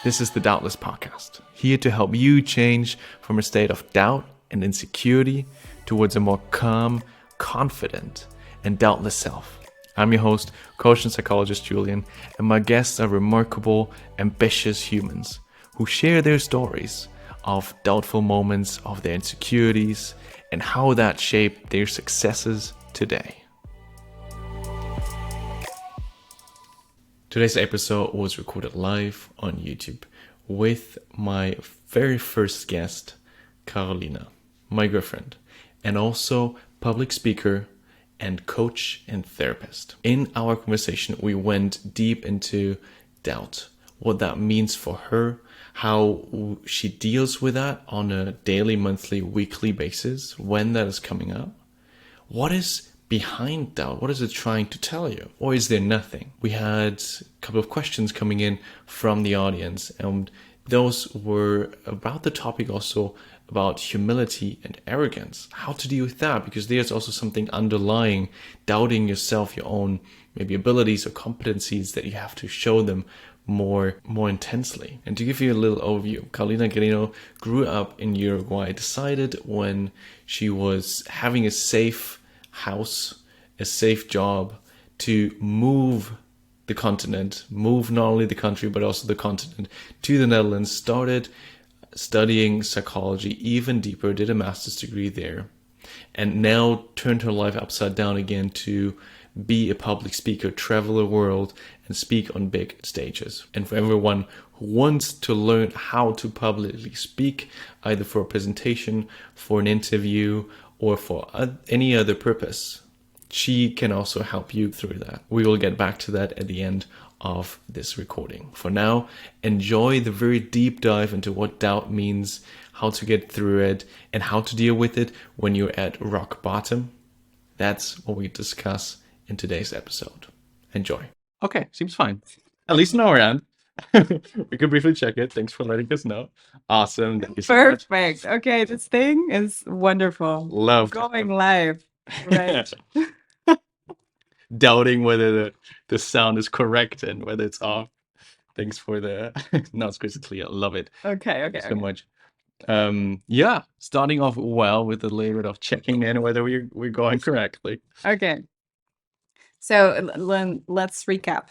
This is the Doubtless Podcast, here to help you change from a state of doubt and insecurity towards a more calm, confident, and doubtless self. I'm your host, coach and psychologist Julian, and my guests are remarkable, ambitious humans who share their stories of doubtful moments, of their insecurities, and how that shaped their successes today. Today's episode was recorded live on YouTube with my very first guest, Carolina, my girlfriend, and also public speaker and coach and therapist. In our conversation, we went deep into doubt, what that means for her, how she deals with that on a daily, monthly, weekly basis, when that is coming up. What is behind doubt? What is it trying to tell you? Or is there nothing? We had a couple of questions coming in from the audience, and those were about the topic also about humility and arrogance. How to deal with that? Because there's also something underlying, doubting yourself, your own maybe abilities or competencies that you have to show them more intensely. And to give you a little overview, Carolina Greno grew up in Uruguay, decided when she was having a safe house, a safe job, to move the continent, move not only the country but also the continent to the Netherlands, started studying psychology even deeper, did a master's degree there, and now turned her life upside down again to be a public speaker, travel the world, and speak on big stages. And for everyone who wants to learn how to publicly speak, either for a presentation, for an interview, or for any other purpose, she can also help you through that. We will get back to that at the end of this recording. For now, enjoy the very deep dive into what doubt means, how to get through it, and how to deal with it when you're at rock bottom. That's what we discuss in today's episode. Enjoy. Okay, seems fine. At least on our end. We could briefly check it. Thanks for letting us know. Awesome. Thank you so much. Perfect. Okay, this thing is wonderful. Love Going live. Right. doubting whether the sound is correct and whether it's off. Thanks for the no, it's crystal clear. Love it. Okay. Thanks so much. Yeah, starting off well with a little bit of checking in whether we're going correctly. Okay. So let's recap.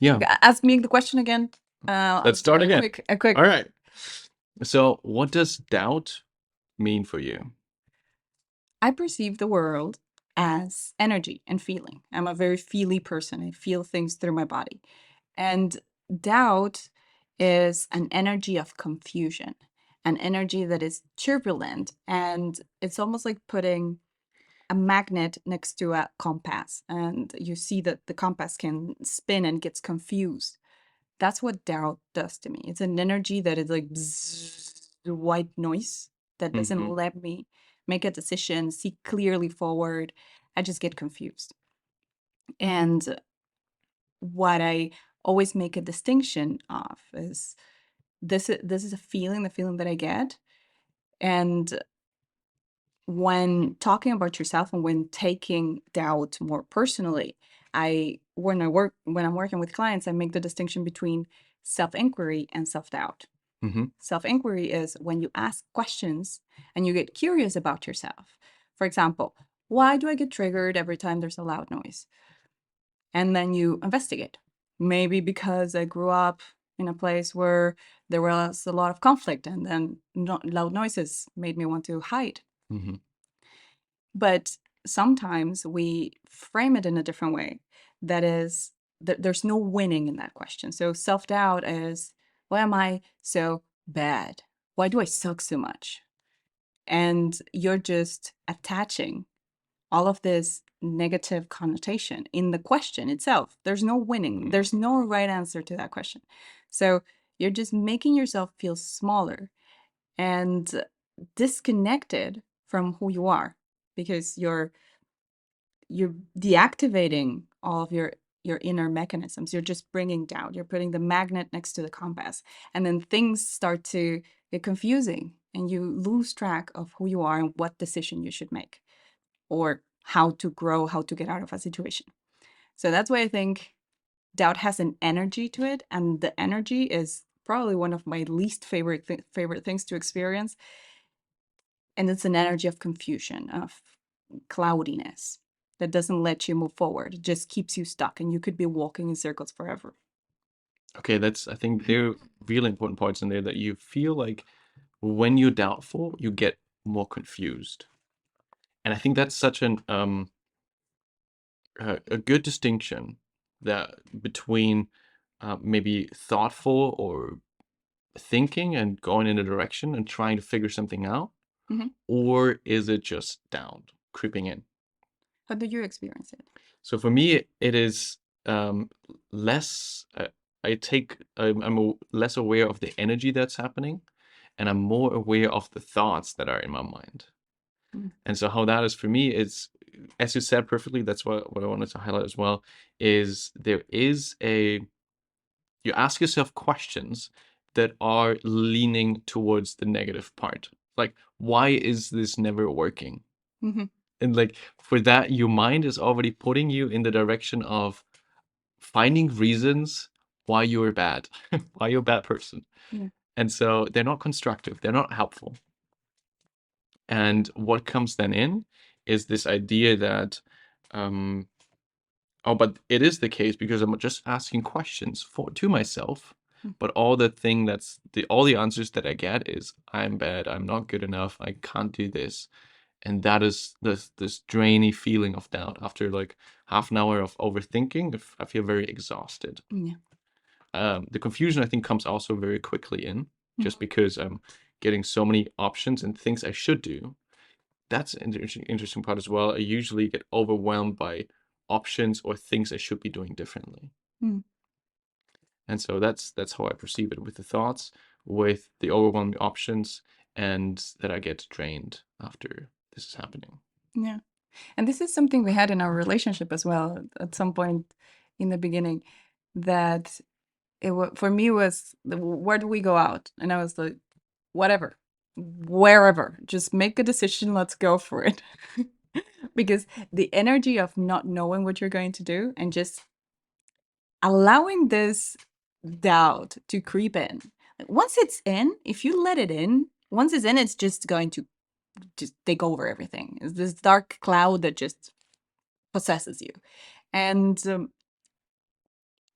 Yeah. Ask me the question again. Let's start again. A quick. All right. So what does doubt mean for you? I perceive the world as energy and feeling. I'm a very feely person. I feel things through my body. And doubt is an energy of confusion, an energy that is turbulent. And it's almost like putting a magnet next to a compass. And you see that the compass can spin and gets confused. That's what doubt does to me. It's an energy that is like bzzz, white noise that doesn't let me make a decision, see clearly forward. I just get confused. And what I always make a distinction of is this is a feeling, the feeling that I get. And when talking about yourself and when taking doubt more personally, when I'm working with clients, I make the distinction between self-inquiry and self-doubt. Self-inquiry is when you ask questions and you get curious about yourself. For example, why do I get triggered every time there's a loud noise? And then you investigate. Maybe because I grew up in a place where there was a lot of conflict and then loud noises made me want to hide. But sometimes we frame it in a different way. That is, there's no winning in that question. So self-doubt is, why am I so bad? Why do I suck so much? And you're just attaching all of this negative connotation in the question itself. There's no winning. There's no right answer to that question. So you're just making yourself feel smaller and disconnected from who you are, because you're deactivating all of your inner mechanisms. You're just bringing doubt. You're putting the magnet next to the compass, and then things start to get confusing and you lose track of who you are and what decision you should make, or how to grow, how to get out of a situation. So that's why I think doubt has an energy to it, and the energy is probably one of my least favorite things to experience. And it's an energy of confusion, of cloudiness that doesn't let you move forward. It just keeps you stuck, and you could be walking in circles forever. Okay, I think there are really important points in there that you feel like when you're doubtful, you get more confused. And I think that's such a good distinction that between maybe thoughtful or thinking and going in a direction and trying to figure something out, hmm or is it just down, creeping in? How did you experience it? So for me, it is um, less. I'm less aware of the energy that's happening, and I'm more aware of the thoughts that are in my mind. Mm. And so how that is for me is, as you said perfectly, that's what I wanted to highlight as well, is there is you ask yourself questions that are leaning towards the negative part. Like, why is this never working? hmm And like for that, your mind is already putting you in the direction of finding reasons why you're bad, why you're a bad person. Yeah. And so they're not constructive, they're not helpful. And what comes then in is this idea that, um, oh, but it is the case because I'm just asking questions to myself. Mm. But all the answers that I get is I'm bad, I'm not good enough, I can't do this. And that is this drainy feeling of doubt. After like half an hour of overthinking, I feel very exhausted. Yeah. The confusion I think comes also very quickly in, Mm. just because I'm getting so many options and things I should do. That's an interesting part as well. I usually get overwhelmed by options or things I should be doing differently. Mm. And so that's how I perceive it, with the thoughts, with the overwhelming options, and that I get drained after this is happening. Yeah. And this is something we had in our relationship as well at some point in the beginning, that for me was, where do we go out? And I was like, whatever, wherever, just make a decision, let's go for it. Because the energy of not knowing what you're going to do and just allowing this doubt to creep in. Like, once it's in, if you let it in, once it's in, it's just going to just take over everything. It's this dark cloud that just possesses you. And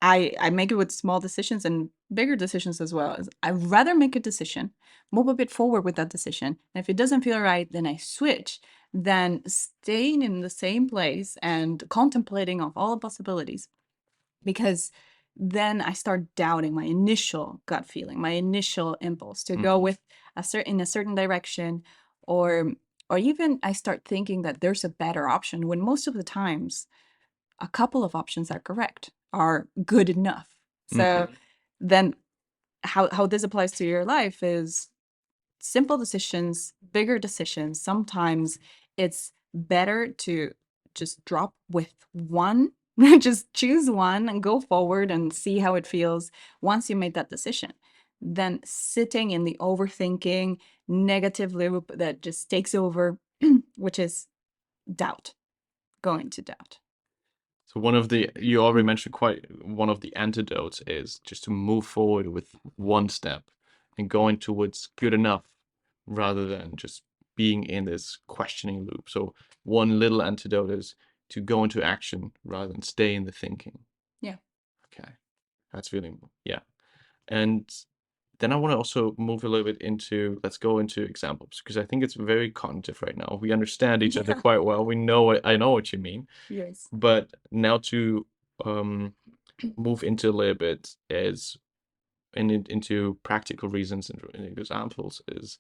I make it with small decisions and bigger decisions as well. I'd rather make a decision, move a bit forward with that decision. And if it doesn't feel right, then I switch, than staying in the same place and contemplating of all the possibilities. Because then I start doubting my initial gut feeling, my initial impulse to go with in a certain direction, or even I start thinking that there's a better option, when most of the times a couple of options are correct, are good enough. So then how this applies to your life is simple decisions, bigger decisions. Sometimes it's better to just drop with one, just choose one and go forward and see how it feels once you made that decision, than sitting in the overthinking negative loop that just takes over, which is doubt, going to doubt. So you already mentioned one of the antidotes is just to move forward with one step and going towards good enough rather than just being in this questioning loop. So one little antidote is to go into action rather than stay in the thinking. Yeah. Okay. That's really, yeah. And then I want to also move a little bit into, let's go into examples, because I think it's very cognitive right now. We understand each other Yeah. quite well. I know what you mean. Yes. But now to move into a little bit into practical reasons and examples is,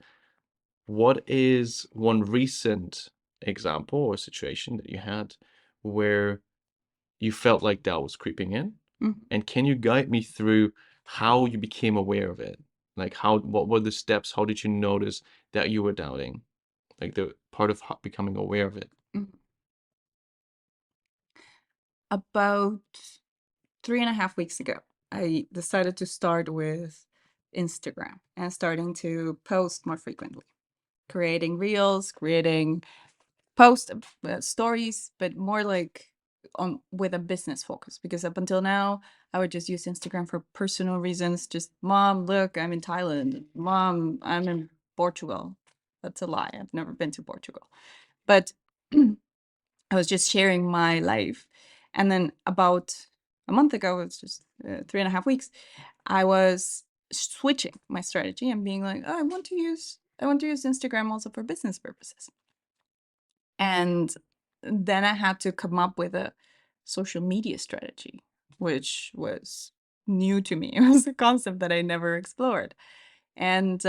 what is one recent example or situation that you had where you felt like doubt was creeping in? Mhm. And can you guide me through how you became aware of it? Like what were the steps? How did you notice that you were doubting? Like the part of becoming aware of it. Mhm. About 3.5 weeks ago, I decided to start with Instagram and starting to post more frequently, creating reels, creating post stories, but more like on with a business focus, because up until now I would just use Instagram for personal reasons. Just, mom, look, I'm in Thailand. Mom, I'm in Portugal. That's a lie. I've never been to Portugal. But I was just sharing my life. And then about a month ago, it's just 3.5 weeks, I was switching my strategy and being like, oh, I want to use Instagram also for business purposes. And then I had to come up with a social media strategy, which was new to me. It was a concept that I never explored. And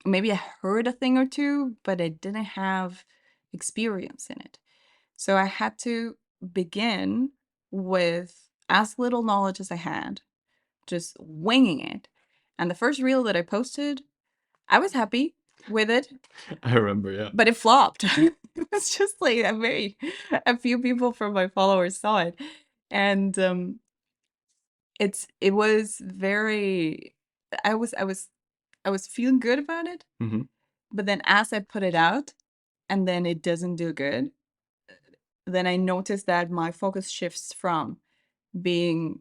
maybe I heard a thing or two, but I didn't have experience in it. So I had to begin with as little knowledge as I had, just winging it. And the first reel that I posted, I was happy with it, I remember, yeah. but it flopped. It was just like a few people from my followers saw it. And it was very, I was feeling good about it. Mm-hmm. But then as I put it out and then it doesn't do good, then I noticed that my focus shifts from being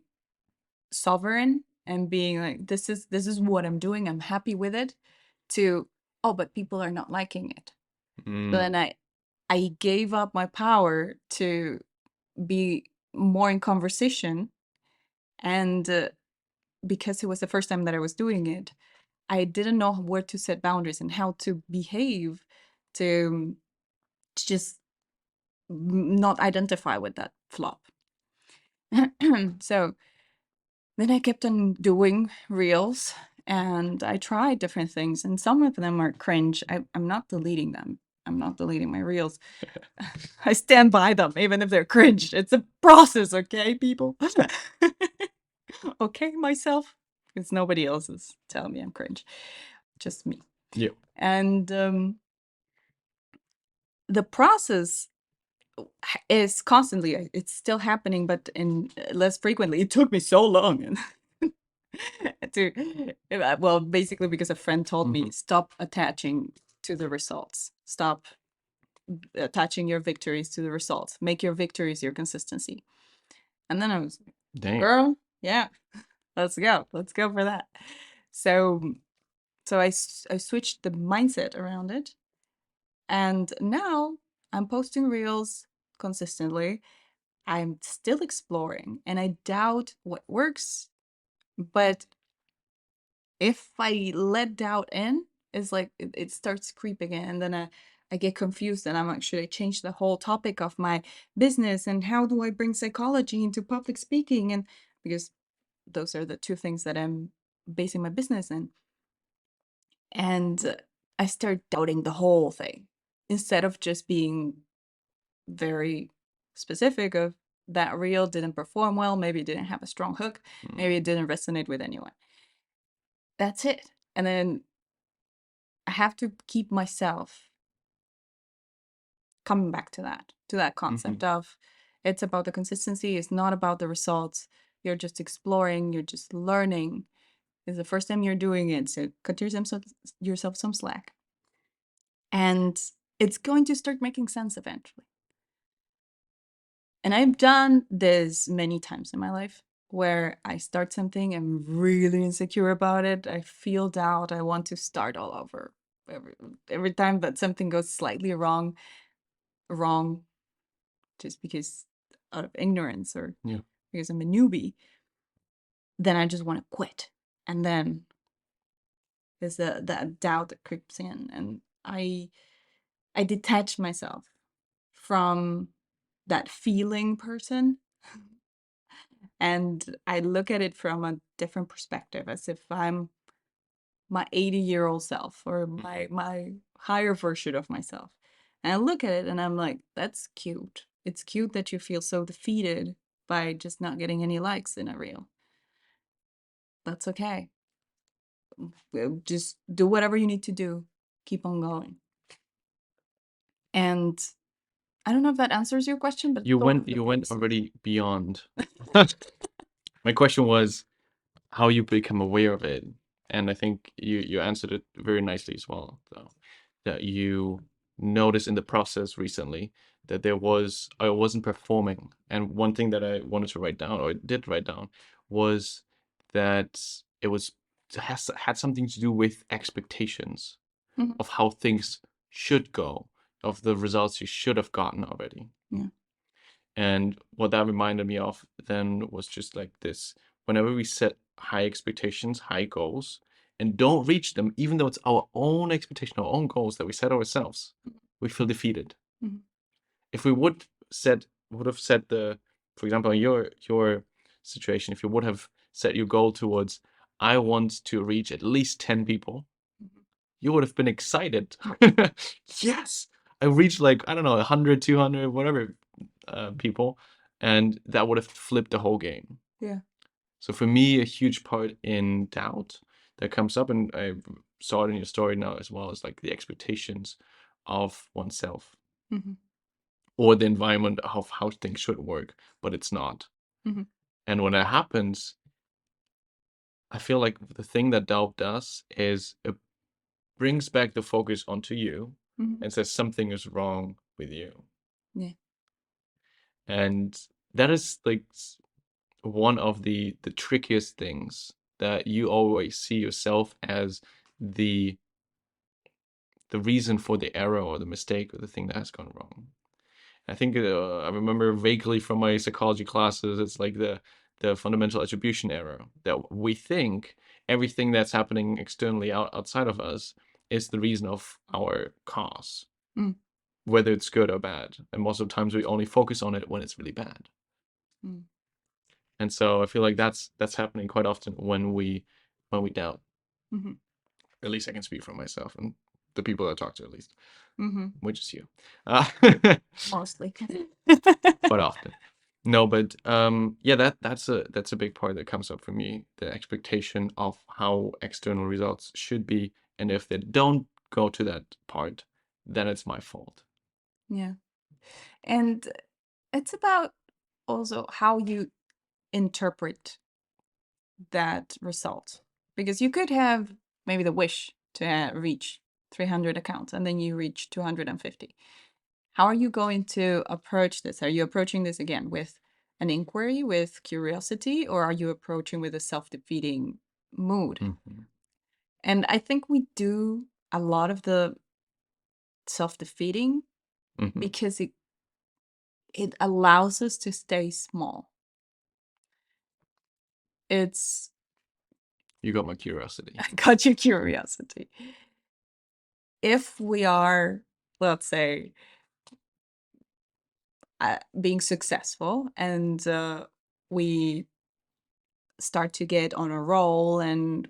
sovereign and being like, this is what I'm doing, I'm happy with it, to, oh, but people are not liking it. So then I gave up my power to be more in conversation. And because it was the first time that I was doing it, I didn't know where to set boundaries and how to behave to just not identify with that flop. So then I kept on doing reels and I tried different things, and some of them are cringe. I'm not deleting them. I'm not deleting my reels. I stand by them, even if they're cringe. It's a process, okay, people? Okay, myself? Because nobody else is telling me I'm cringe. Just me. Yeah. And the process is constantly, it's still happening, but in less frequently. It took me so long to, well, basically because a friend told me, stop attaching to the results. Stop attaching your victories to the results. Make your victories your consistency. And then I was like, Dang. girl, yeah, let's go. Let's go for that. So I switched the mindset around it. And now I'm posting reels consistently. I'm still exploring and I doubt what works. But if I let doubt in, it's like it starts creeping in. And then I get confused and I'm like, should I change the whole topic of my business? And how do I bring psychology into public speaking? And because those are the two things that I'm basing my business in. And I start doubting the whole thing instead of just being very specific of that reel didn't perform well, maybe it didn't have a strong hook, maybe it didn't resonate with anyone. That's it. And then I have to keep myself coming back to that concept of, it's about the consistency, it's not about the results. You're just exploring, you're just learning. It's the first time you're doing it, so cut yourself some slack. And it's going to start making sense eventually. And I've done this many times in my life where I start something, I'm really insecure about it, I feel doubt, I want to start all over. Every time that something goes slightly wrong, just because out of ignorance or because I'm a newbie, then I just want to quit. And then there's that doubt that creeps in, and I detach myself from that feeling person. And I look at it from a different perspective, as if I'm my 80-year-old self or my higher version of myself. And I look at it and I'm like, that's cute. It's cute that you feel so defeated by just not getting any likes in a reel. That's okay. Just do whatever you need to do. Keep on going. And I don't know if that answers your question, but You went already beyond. My question was how you become aware of it, and I think you answered it very nicely as well. So that you noticed in the process recently that I wasn't performing. And one thing that I wanted to write down, or I did write down, was that it had something to do with expectations Mhm. of how things should go, of the results you should have gotten already. Yeah. And what that reminded me of then was just like this: whenever we set high expectations, high goals, and don't reach them, even though it's our own expectation, our own goals that we set ourselves, we feel defeated. Mhm. If we would have set for example, in your situation, if you would have set your goal towards, I want to reach at least 10 people, Mhm. you would have been excited. Yes, I reached, like, I don't know, 100, 200, whatever, people, and that would have flipped the whole game. Yeah. So for me, a huge part in doubt that comes up, and I saw it in your story now as well, is like the expectations of oneself Mhm. or the environment of how things should work, but it's not. Mhm. And when that happens, I feel like the thing that doubt does is it brings back the focus onto you Mhm. and says something is wrong with you. Yeah. And that is like one of the trickiest things, that you always see yourself as the the reason for the error or the mistake or the thing that has gone wrong. I think I remember vaguely from my psychology classes, it's like the fundamental attribution error, that we think everything that's happening externally outside of us is the reason of our cause, Mm. whether it's good or bad. And most of the times we only focus on it when it's really bad. Mm. And so I feel like that's happening quite often when we doubt. Mhm. At least I can speak for myself and the people I talk to, at least, Mhm. which is you. Uh, Mostly. quite often. No, but yeah, that's a big part that comes up for me. The expectation of how external results should be, and if they don't go to that part, then it's my fault. Yeah. And it's about also how you interpret that result. Because you could have maybe the wish to reach 300 accounts and then you reach 250. How are you going to approach this? Are you approaching this again with an inquiry, with curiosity, or are you approaching with a self-defeating mood? Mhm. And I think we do a lot of the self-defeating Mhm. because it allows us to stay small. It's You got my curiosity. I got your curiosity. If we are, let's say, being successful and we start to get on a roll and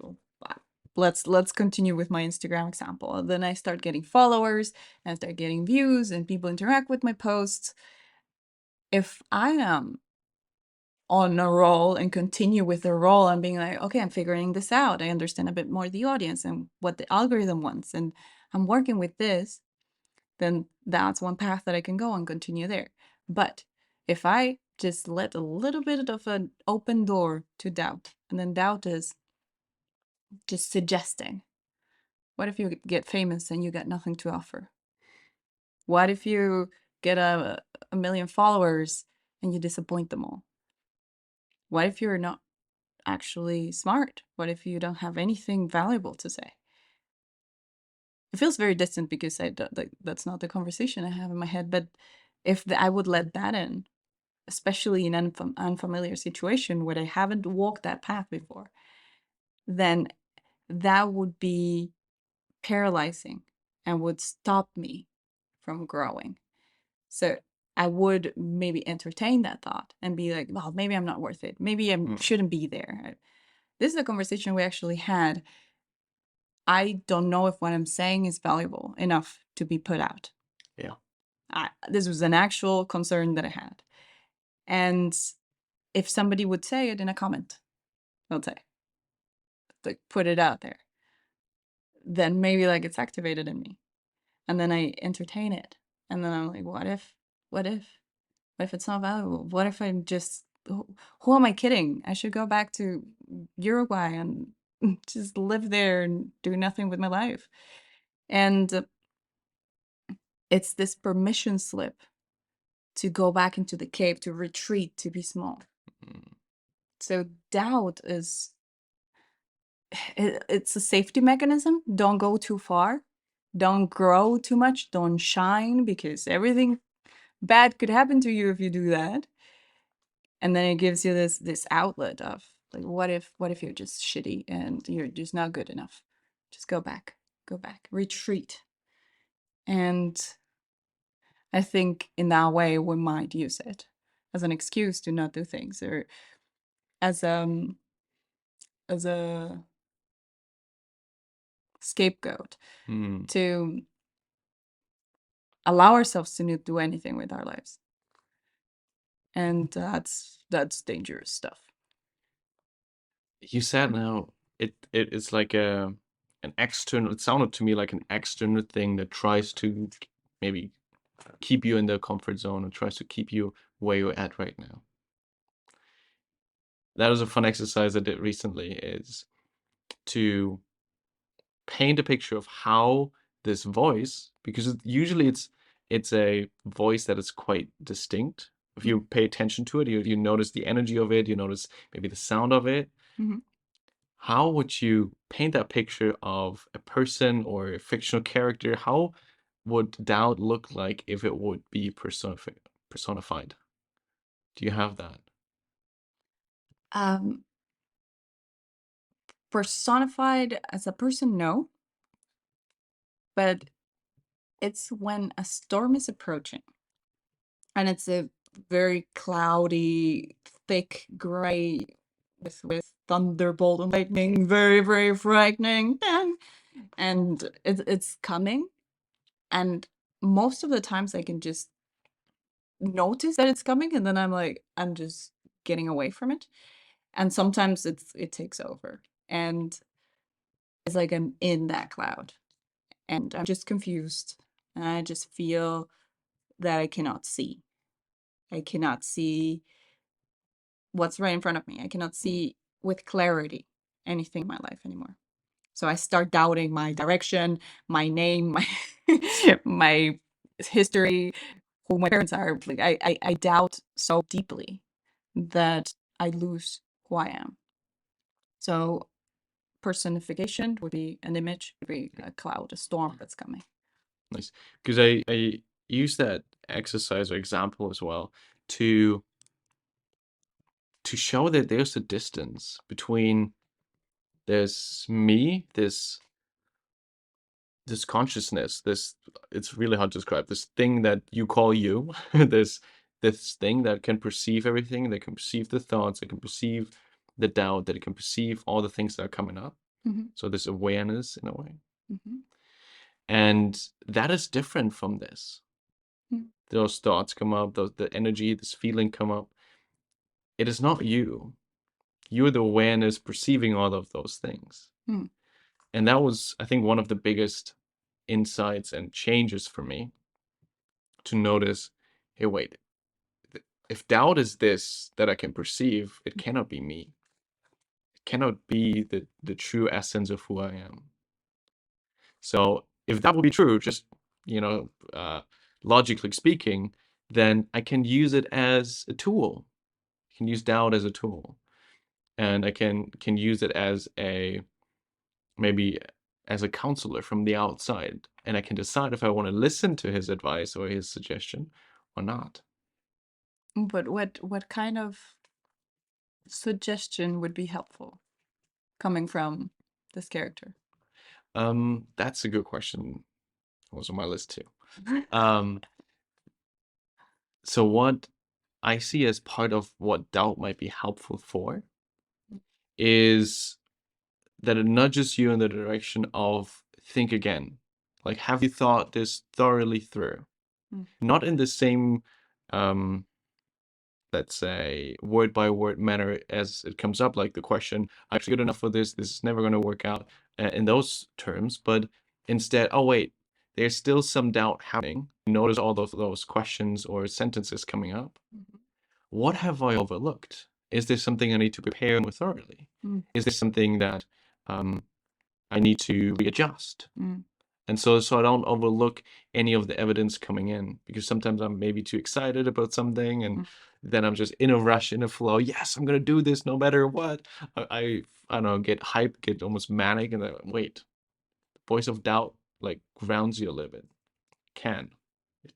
let's continue with my Instagram example. Then I start getting followers and I start getting views and people interact with my posts. If I am on a roll and continue with the roll and being like, okay, I'm figuring this out. I understand a bit more the audience and what the algorithm wants, and I'm working with this, then that's one path that I can go and continue there. But if I just let a little bit of an open door to doubt, and then doubt is just suggesting, what if you get famous and you got nothing to offer? What if you get a million followers and you disappoint them all? What if you're not actually smart? What if you don't have anything valuable to say? It feels very distant because that's not the conversation I have in my head. But if I would let that in, especially in an unfamiliar situation where I haven't walked that path before, then that would be paralyzing and would stop me from growing. So I would maybe entertain that thought and be like, well, maybe I'm not worth it. Maybe I Mm. shouldn't be there. This is a conversation we actually had. I don't know if what I'm saying is valuable enough to be put out. Yeah. This was an actual concern that I had. And if somebody would say it in a comment, let's say, like put it out there, then maybe like it's activated in me. And then I entertain it. And then I'm like, what if? What if? What if it's not valuable? What if I'm just who am I kidding? I should go back to Uruguay and just live there and do nothing with my life. And it's this permission slip to go back into the cave, to retreat, to be small. So doubt is it's a safety mechanism. Don't go too far. Don't grow too much. Don't shine, because everything bad could happen to you if you do that. And then it gives you this outlet of like, what if you're just shitty and you're just not good enough? Just go back, retreat. And I think in that way we might use it as an excuse to not do things, or as a scapegoat to allow ourselves to not do anything with our lives. And that's dangerous stuff. You said now it's like an external. It sounded to me like an external thing that tries to maybe keep you in the comfort zone and tries to keep you where you're at right now. That was a fun exercise I did recently, is to paint a picture of how this voice, because usually it's a voice that is quite distinct. If you pay attention to it, you notice the energy of it, you notice maybe the sound of it. Mm-hmm. How would you paint that picture of a person or a fictional character? How would doubt look like if it would be personified? Do you have that? Personified as a person, no. But it's when a storm is approaching and it's a very cloudy, thick gray with thunderbolt and lightning, very, very frightening. And it's coming. And most of the times I can just notice that it's coming, and then I'm just getting away from it. And sometimes it takes over. And it's like I'm in that cloud. And I'm just confused. And I just feel that I cannot see. I cannot see what's right in front of me. I cannot see with clarity anything in my life anymore. So I start doubting my direction, my name, my my history, who my parents are. Like I doubt so deeply that I lose who I am. So personification would be an image, would be a cloud, a storm that's coming. Nice. Because I use that exercise or example as well to show that there's a distance between there's me, this consciousness, it's really hard to describe, this thing that you call you, this thing that can perceive everything, that can perceive the thoughts, that can perceive the doubt, that it can perceive all the things that are coming up. Mm-hmm. So this awareness in a way. Mm-hmm. And that is different from this. Mm. Those thoughts come up, the energy, this feeling come up. It is not you. You're the awareness perceiving all of those things. Mm. And that was, I think, one of the biggest insights and changes for me, to notice, hey, wait, if doubt is this that I can perceive, it cannot be me. It cannot be the true essence of who I am. So if that would be true, just, logically speaking, then I can use it as a tool. I can use doubt as a tool. And I can use it as maybe as a counselor from the outside. And I can decide if I want to listen to his advice or his suggestion or not. But what kind of suggestion would be helpful coming from this character? That's a good question. It was on my list too. So what I see as part of what doubt might be helpful for is that it nudges you in the direction of think again. Like, have you thought this thoroughly through? Not in the same, let's say, word by word manner as it comes up, like the question, I'm actually good enough for this is never going to work out, in those terms, but instead, oh wait, there's still some doubt happening. Notice all of those questions or sentences coming up. What have I overlooked? Is there something I need to prepare more thoroughly? Is there something that I need to readjust? And so I don't overlook any of the evidence coming in, because sometimes I'm maybe too excited about something, and then I'm just in a rush, in a flow. Yes, I'm gonna do this no matter what. I don't know, get hyped, get almost manic, and then wait, voice of doubt like grounds you a little bit. It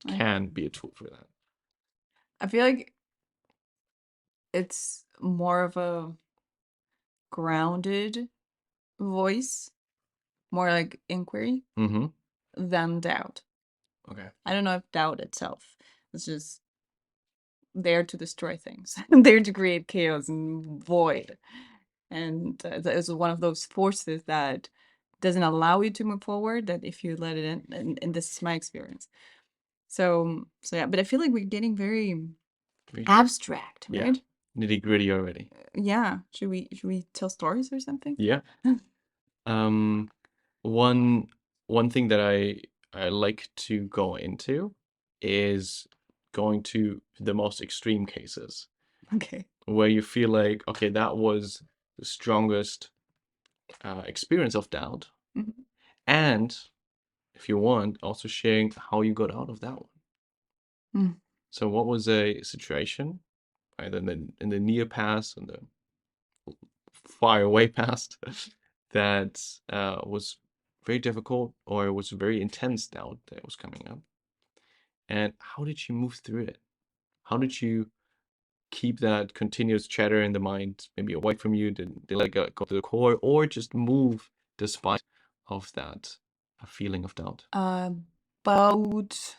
I can be a tool for that. I feel like it's more of a grounded voice, more like inquiry Mm-hmm. than doubt. Okay. I don't know if doubt itself is just there to destroy things, there to create chaos and void. And it's one of those forces that doesn't allow you to move forward, that if you let it in, and this is my experience. So yeah, but I feel like we're getting very abstract, Yeah. right? Nitty-gritty already. Yeah. Should we tell stories or something? Yeah. Um, one one thing that I like to go into is going to the most extreme cases Okay. where you feel like, okay, that was the strongest experience of doubt, Mhm. and if you want, also sharing how you got out of that one. Mm. So, what was a situation either in the near past and the far away past that was very difficult, or it was very intense doubt that was coming up? And how did you move through it? How did you keep that continuous chatter in the mind maybe away from you? Did they let it go to the core, or just move despite of that feeling of doubt? About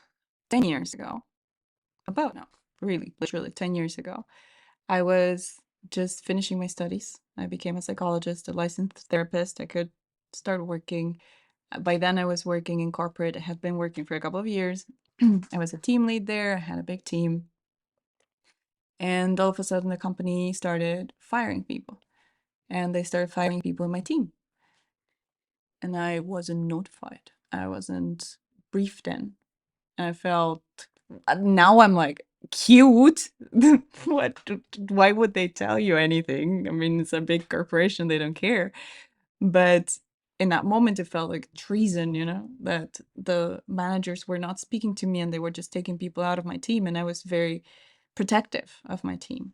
10 years ago, about no, really, literally 10 years ago, I was just finishing my studies. I became a psychologist, a licensed therapist. I could start working. By then, I was working in corporate. I had been working for a couple of years. I was a team lead there. I had a big team. And all of a sudden, the company started firing people. And they started firing people in my team. And I wasn't notified. I wasn't briefed in. And I felt, now I'm like, cute. What? Why would they tell you anything? I mean, it's a big corporation, they don't care. But in that moment, it felt like treason, that the managers were not speaking to me and they were just taking people out of my team. And I was very protective of my team.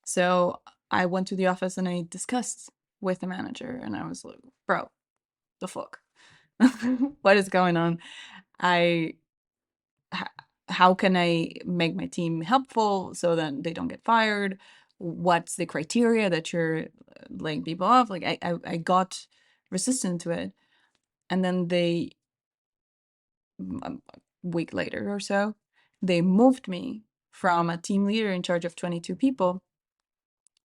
So I went to the office and I discussed with the manager, and I was like, bro, the fuck? What is going on? I how can I make my team helpful so that they don't get fired? What's the criteria that you're laying people off? Like I got resistant to it, and then a week later or so, they moved me from a team leader in charge of 22 people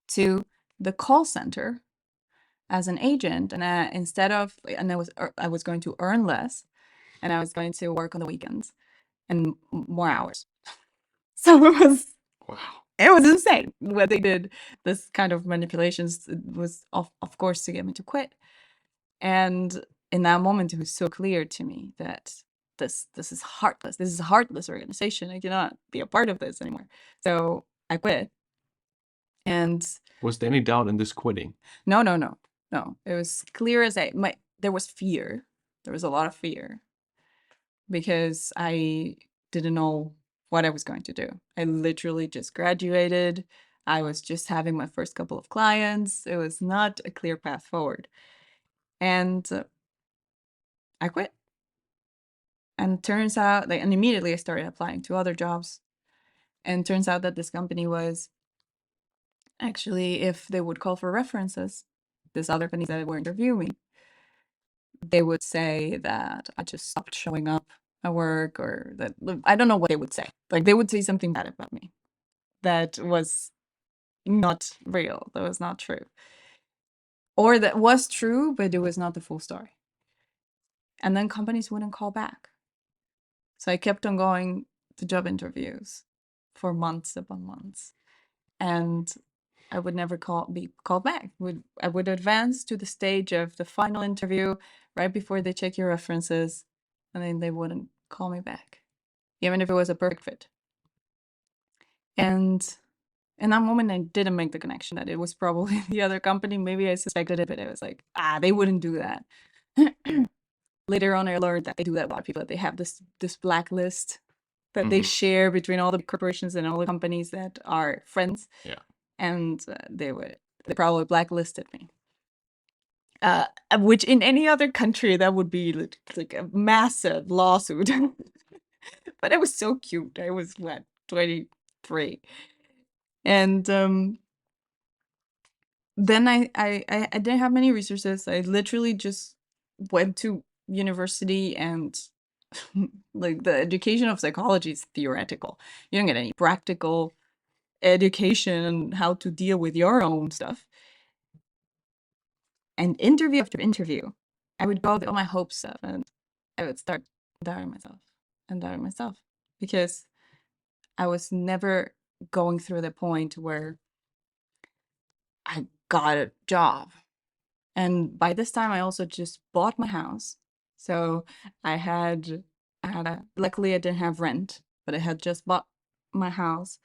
to the call center as an agent, and I was going to earn less, and I was going to work on the weekends and more hours. So Wow. it was insane what they did. This kind of manipulations was of course to get me to quit. And in that moment, it was so clear to me that this is heartless. This is a heartless organization. I cannot be a part of this anymore. So I quit. And Was there any doubt in this quitting? no, no, no, no. It was clear as there was fear. There was a lot of fear because I didn't know what I was going to do. I literally just graduated. I was just having my first couple of clients. It was not a clear path forward. And I quit. And turns out, and immediately I started applying to other jobs. And turns out that this company was actually, if they would call for references, this other companies that were interviewing, they would say that I just stopped showing up at work, or that I don't know what they would say. Like they would say something bad about me that was not real, that was not true. Or that was true, but it was not the full story. And then companies wouldn't call back. So I kept on going to job interviews for months upon months. And I would never be called back. I would advance to the stage of the final interview right before they check your references, and then they wouldn't call me back, even if it was a perfect fit. And in that moment, I didn't make the connection that it was probably the other company. Maybe I suspected it, but I was like, they wouldn't do that. Later on, I learned that they do that with a lot of people. That they have this blacklist that they Mm-hmm. share between all the corporations and all the companies that are friends, Yeah. and they probably blacklisted me. Which in any other country that would be like a massive lawsuit. But it was so cute. I was what, 23, and then I didn't have many resources. I literally just went to university, and like the education of psychology is theoretical. You don't get any practical education on how to deal with your own stuff. And interview after interview, I would go with all my hopes up, and I would start doubting myself and doubting myself because I was never going through the point where I got a job. And by this time, I also just bought my house. So luckily I didn't have rent, but I had just bought my house.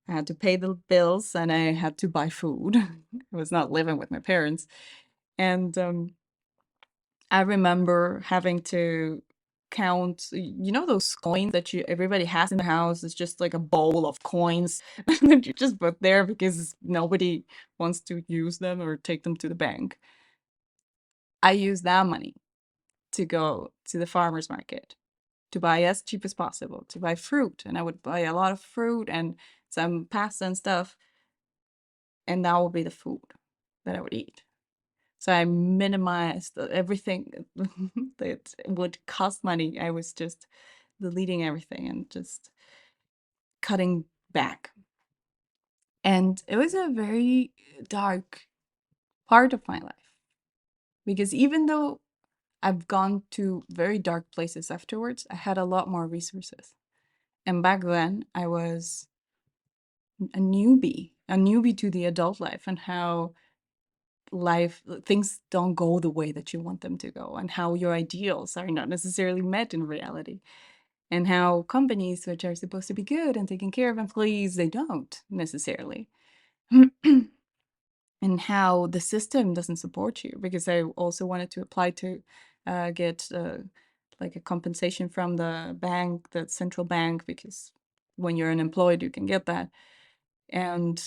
I had to pay the bills and I had to buy food. I was not living with my parents. And I remember having to count, those coins that everybody has in the house. It's just like a bowl of coins that you just put there because nobody wants to use them or take them to the bank. I use that money to go to the farmer's market to buy as cheap as possible, to buy fruit. And I would buy a lot of fruit and some pasta and stuff. And that would be the food that I would eat. So I minimized everything that would cost money. I was just deleting everything and just cutting back. And it was a very dark part of my life because even though I've gone to very dark places afterwards, I had a lot more resources. And back then, I was a newbie to the adult life and how things don't go the way that you want them to go, and how your ideals are not necessarily met in reality, and how companies which are supposed to be good and taking care of employees, they don't necessarily. And how the system doesn't support you, because I also wanted to apply to get like a compensation from the bank, the central bank, because when you're unemployed, you can get that. And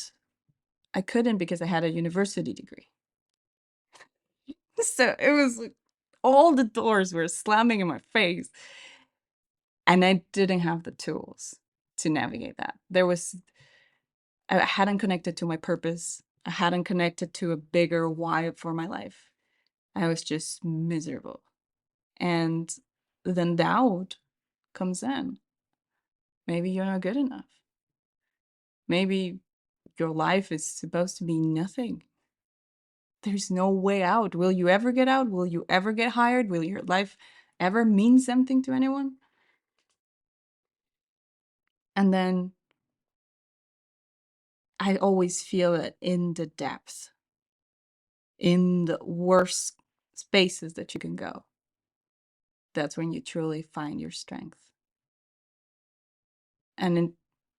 I couldn't because I had a university degree. So it was like all the doors were slamming in my face. And I didn't have the tools to navigate that. I hadn't connected to my purpose. I hadn't connected to a bigger why for my life. I was just miserable. And then doubt comes in. Maybe you're not good enough. Maybe your life is supposed to be nothing. There's no way out. Will you ever get out? Will you ever get hired? Will your life ever mean something to anyone? And then I always feel it in the depths, in the worst spaces that you can go. That's when you truly find your strength. And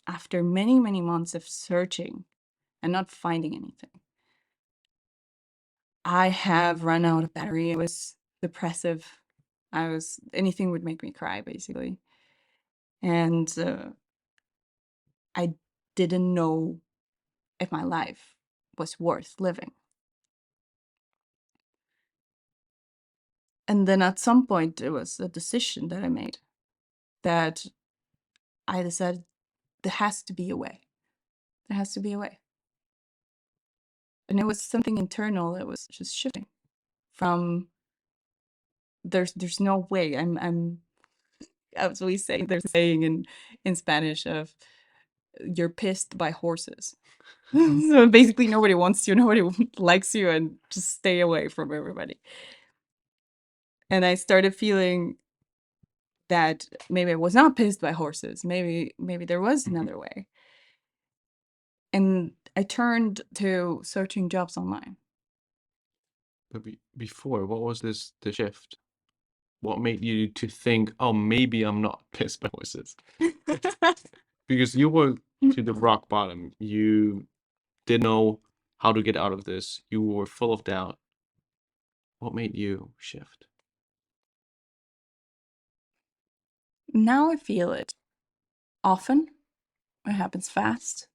after many, many months of searching and not finding anything, I have run out of battery. It was depressive. Anything would make me cry, basically. And I didn't know if my life was worth living. And then at some point, it was a decision that I made that I decided there has to be a way. There has to be a way. And it was something internal that was just shifting from there's no way. As we say, there's a saying in Spanish of you're pissed by horses. So basically nobody wants you, nobody likes you, and just stay away from everybody. And I started feeling that maybe I was not pissed by horses. Maybe there was another way. And I turned to searching jobs online. But before, what was the shift? What made you to think, oh, maybe I'm not pissed by horses? Because you were to the rock bottom. You didn't know how to get out of this. You were full of doubt. What made you shift? Now I feel it often. It happens fast.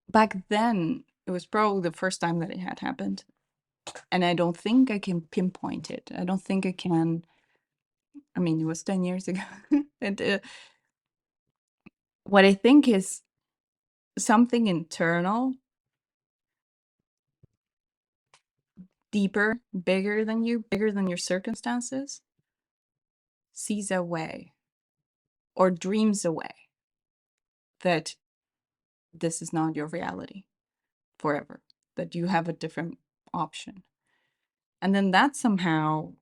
Back then, it was probably the first time that it had happened. And I don't think I can pinpoint it. I don't think I can. I mean, it was 10 years ago. and what I think is something internal, deeper, bigger than you, bigger than your circumstances, sees a way or dreams away that this is not your reality forever, that you have a different option. And then that somehow,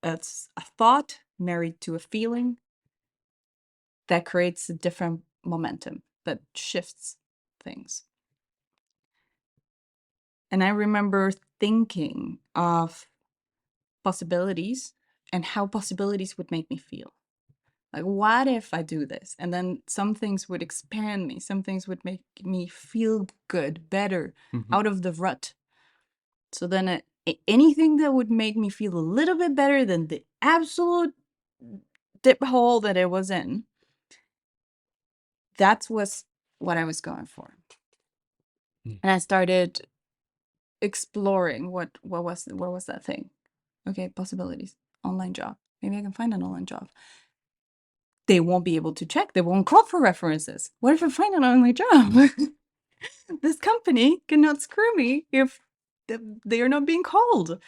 it's a thought married to a feeling that creates a different momentum that shifts things. And I remember thinking of possibilities and how possibilities would make me feel. Like, what if I do this? And then some things would expand me, some things would make me feel good, better, out of the rut. So then anything that would make me feel a little bit better than the absolute dip hole that I was in, that was what I was going for. And I started exploring what was that thing. Okay, possibilities. Online job. Maybe I can find an online job. They won't be able to check. They won't call for references. What if I find an online job? This company cannot screw me if they are not being called.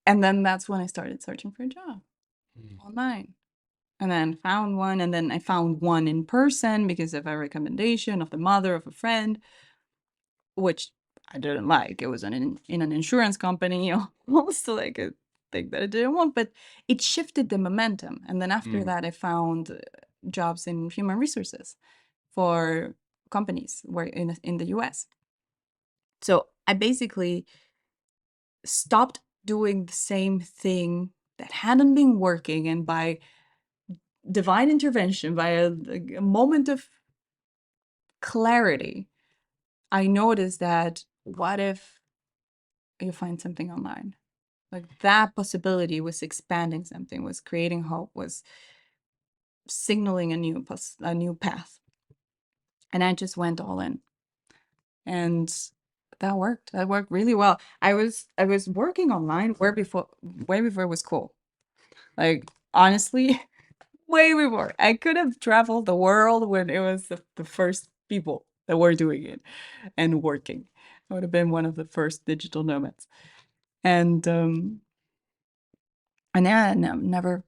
And then that's when I started searching for a job online. And then found one. And then I found one in person because of a recommendation of the mother of a friend, which I didn't like. It was in an insurance company, also like a thing that I didn't want, but it shifted the momentum. And then after that, I found jobs in human resources for companies where in the US. So I basically stopped doing the same thing that hadn't been working, and by divine intervention, by a moment of clarity, I noticed that what if you find something online? Like, that possibility was expanding something, was creating hope, was signaling a new path. And I just went all in. And that worked. That worked really well. I was working online way before it was cool. Like, honestly, way before. I could have traveled the world when it was the first people that were doing it and working. I would have been one of the first digital nomads. And yeah, never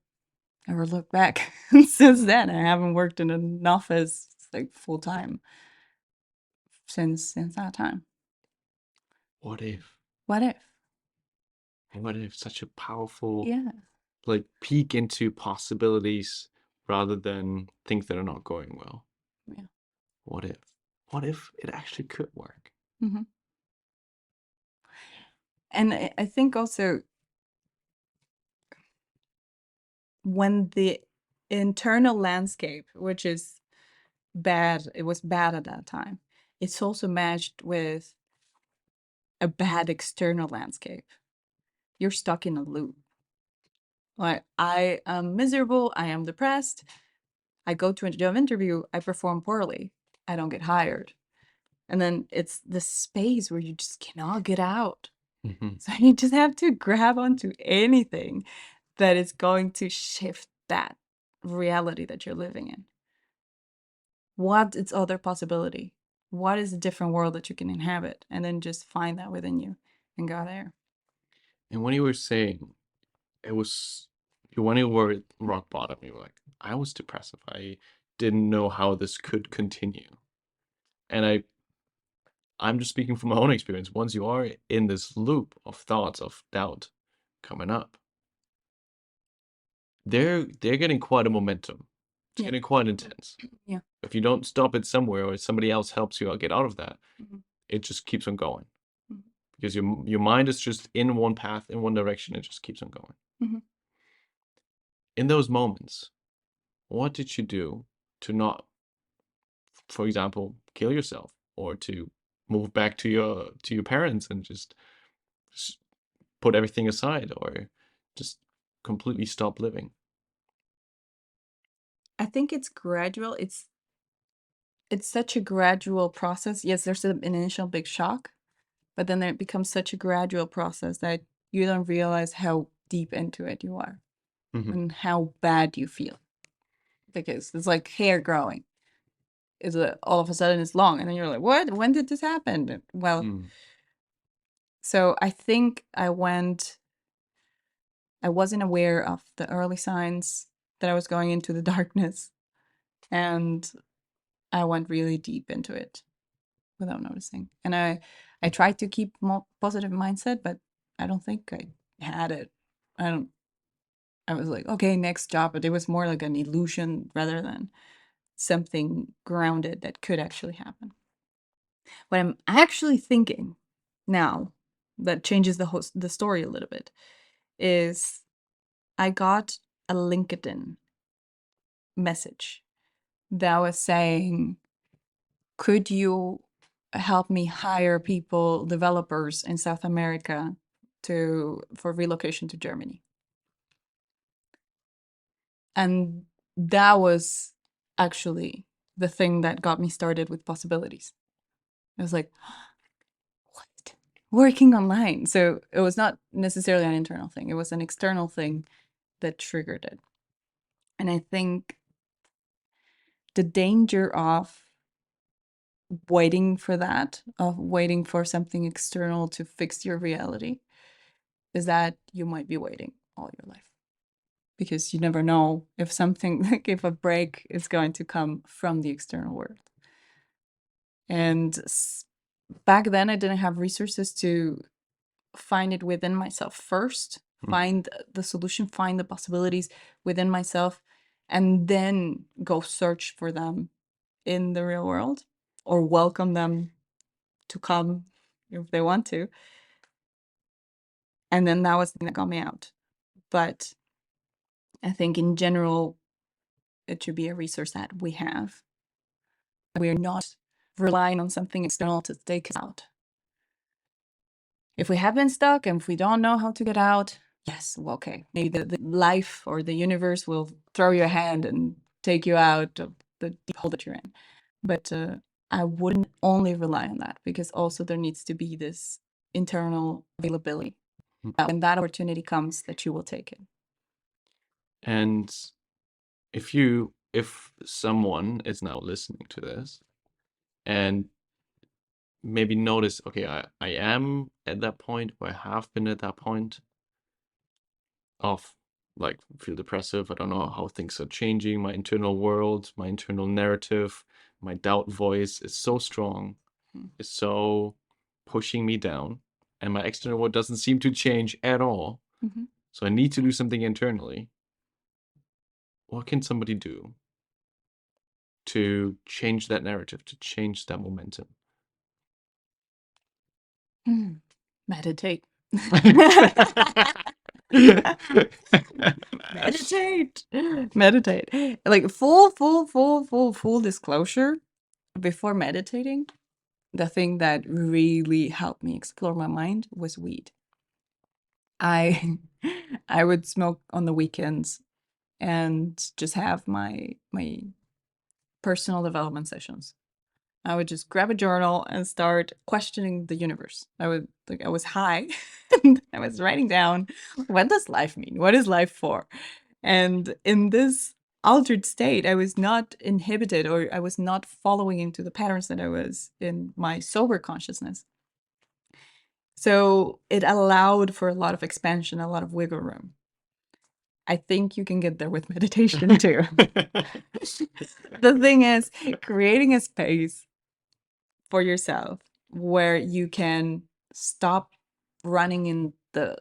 looked back. Since then, I haven't worked in an office like full time since that time. What if? What if? What if? Such a powerful, Yeah. like, peek into possibilities rather than things that are not going well. Yeah. What if? What if it actually could work? hmm And I think also when the internal landscape, which is bad, it was bad at that time, it's also matched with a bad external landscape. You're stuck in a loop. Like, I am miserable, I am depressed, I go to a job interview, I perform poorly, I don't get hired. And then it's the space where you just cannot get out. So you just have to grab onto anything that is going to shift that reality that you're living in. What is other possibility? What is a different world that you can inhabit? And then just find that within you and go there. And when you were saying it was, when you were at rock bottom, you were like, I was depressive. I didn't know how this could continue. And I'm just speaking from my own experience. Once you are in this loop of thoughts of doubt coming up, they're getting quite a momentum. It's Yeah. getting quite intense. Yeah. If you don't stop it somewhere or somebody else helps you get out of that, Mhm. it just keeps on going. Mhm. Because your mind is just in one path, in one direction, it just keeps on going. Mhm. In those moments, what did you do to not, for example, kill yourself, or to move back to your parents and just put everything aside, or just completely stop living? I think it's gradual. It's such a gradual process. Yes, there's an initial big shock, but then it becomes such a gradual process that you don't realize how deep into it you are Mm-hmm. and how bad you feel. Because it's like hair growing. All of a sudden it's long, and then you're like, what? When did this happen? Well, so I think I wasn't aware of the early signs that I was going into the darkness, and I went really deep into it without noticing. And I tried to keep more positive mindset, but I don't think I had it. I was like, okay, next job, but it was more like an illusion rather than something grounded that could actually happen. What I'm actually thinking now, that changes the story a little bit, is I got a LinkedIn message that was saying, could you help me hire people, developers in South America for relocation to Germany? And that was actually the thing that got me started with possibilities. I was like, what? Working online. So it was not necessarily an internal thing, it was an external thing that triggered it. And I think the danger of waiting for that, of waiting for something external to fix your reality, is that you might be waiting all your life. Because you never know if something, like if a break is going to come from the external world. And back then, I didn't have resources to find it within myself first, find the solution, find the possibilities within myself, and then go search for them in the real world or welcome them to come if they want to. And then that was the thing that got me out. But I think in general, it should be a resource that we have. We're not relying on something external to take us out. If we have been stuck and if we don't know how to get out, yes, well, okay, maybe the life or the universe will throw you a hand and take you out of the deep hole that you're in. But I wouldn't only rely on that, because also there needs to be this internal availability. When that opportunity comes, that you will take it. And if someone is now listening to this and maybe notice, okay, I am at that point, or I have been at that point of like feel depressive. I don't know how things are changing. My internal world, my internal narrative, my doubt voice is so strong, is so pushing me down, and my external world doesn't seem to change at all. So I need to do something internally. What can somebody do to change that narrative, to change that momentum? Meditate. Meditate. Like full disclosure, before meditating, the thing that really helped me explore my mind was weed. I I would smoke on the weekends and just have my personal development sessions. I would just grab a journal and start questioning the universe. I was high and I was writing down, what does life mean? What is life for? And in this altered state, I was not inhibited, or I was not following into the patterns that I was in my sober consciousness. So it allowed for a lot of expansion, a lot of wiggle room. I think you can get there with meditation too. The thing is, creating a space for yourself where you can stop running in the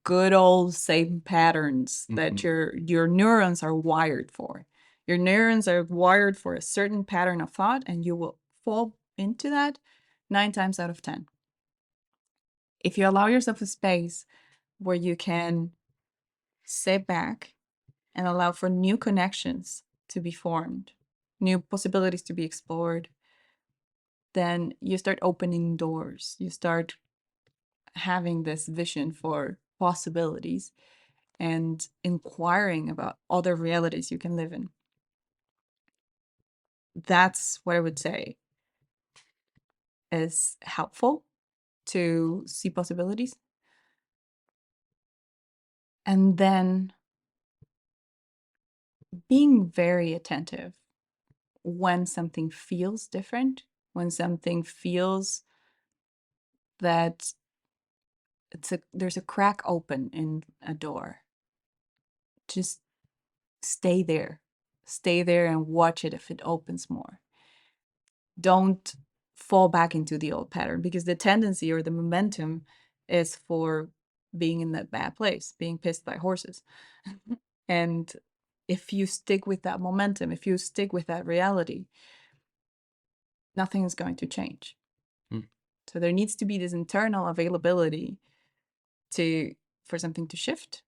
good old same patterns that your neurons are wired for. Your neurons are wired for a certain pattern of thought, and you will fall into that 9 times out of 10. If you allow yourself a space where you can sit back and allow for new connections to be formed, new possibilities to be explored, then you start opening doors. You start having this vision for possibilities. and inquiring about other realities you can live in. That's what I would say is helpful to see possibilities. And then being very attentive when something feels different, when something feels that there's a crack open in a door. Just stay there. Stay there and watch it if it opens more. Don't fall back into the old pattern, because the tendency or the momentum is for being in that bad place, being pissed by horses. And if you stick with that momentum, if you stick with that reality, nothing is going to change. Mm. So there needs to be this internal availability for something to shift.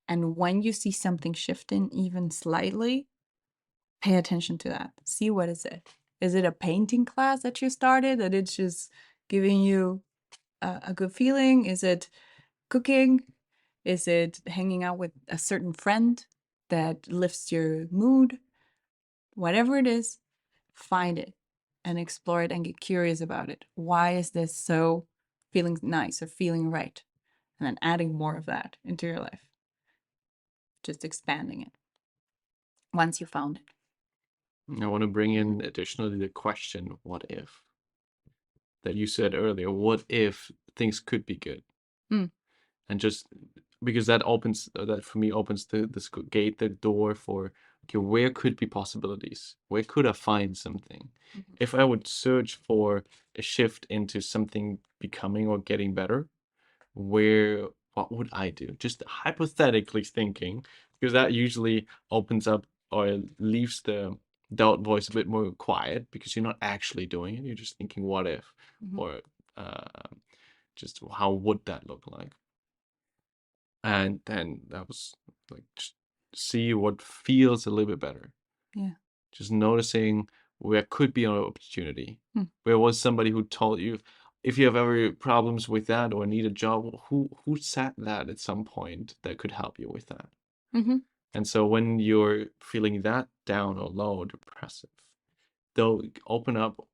And when you see something shifting even slightly, pay attention to that. See, what is it? Is it a painting class that you started that it's just giving you a good feeling? Is it cooking? Is it hanging out with a certain friend that lifts your mood? Whatever it is, find it and explore it and get curious about it. Why is this so feeling nice or feeling right? And then adding more of that into your life. Just expanding it once you found it. I want to bring in additionally the question, what if? That you said earlier, what if things could be good? Mm. And just because that for me opens this gate, the door for, okay, where could be possibilities? Where could I find something? Mhm. If I would search for a shift into something becoming or getting better, what would I do? Just hypothetically thinking, because that usually opens up or leaves the doubt voice a bit more quiet, because you're not actually doing it. You're just thinking, what if? Mhm. Or just how would that look like? And then that was like, just see what feels a little bit better. Yeah. Just noticing where could be an opportunity. Mm. Where was somebody who told you, if you have ever problems with that or need a job, who said that at some point that could help you with that? Mm-hmm. And so when you're feeling that down or low or depressive, they'll open up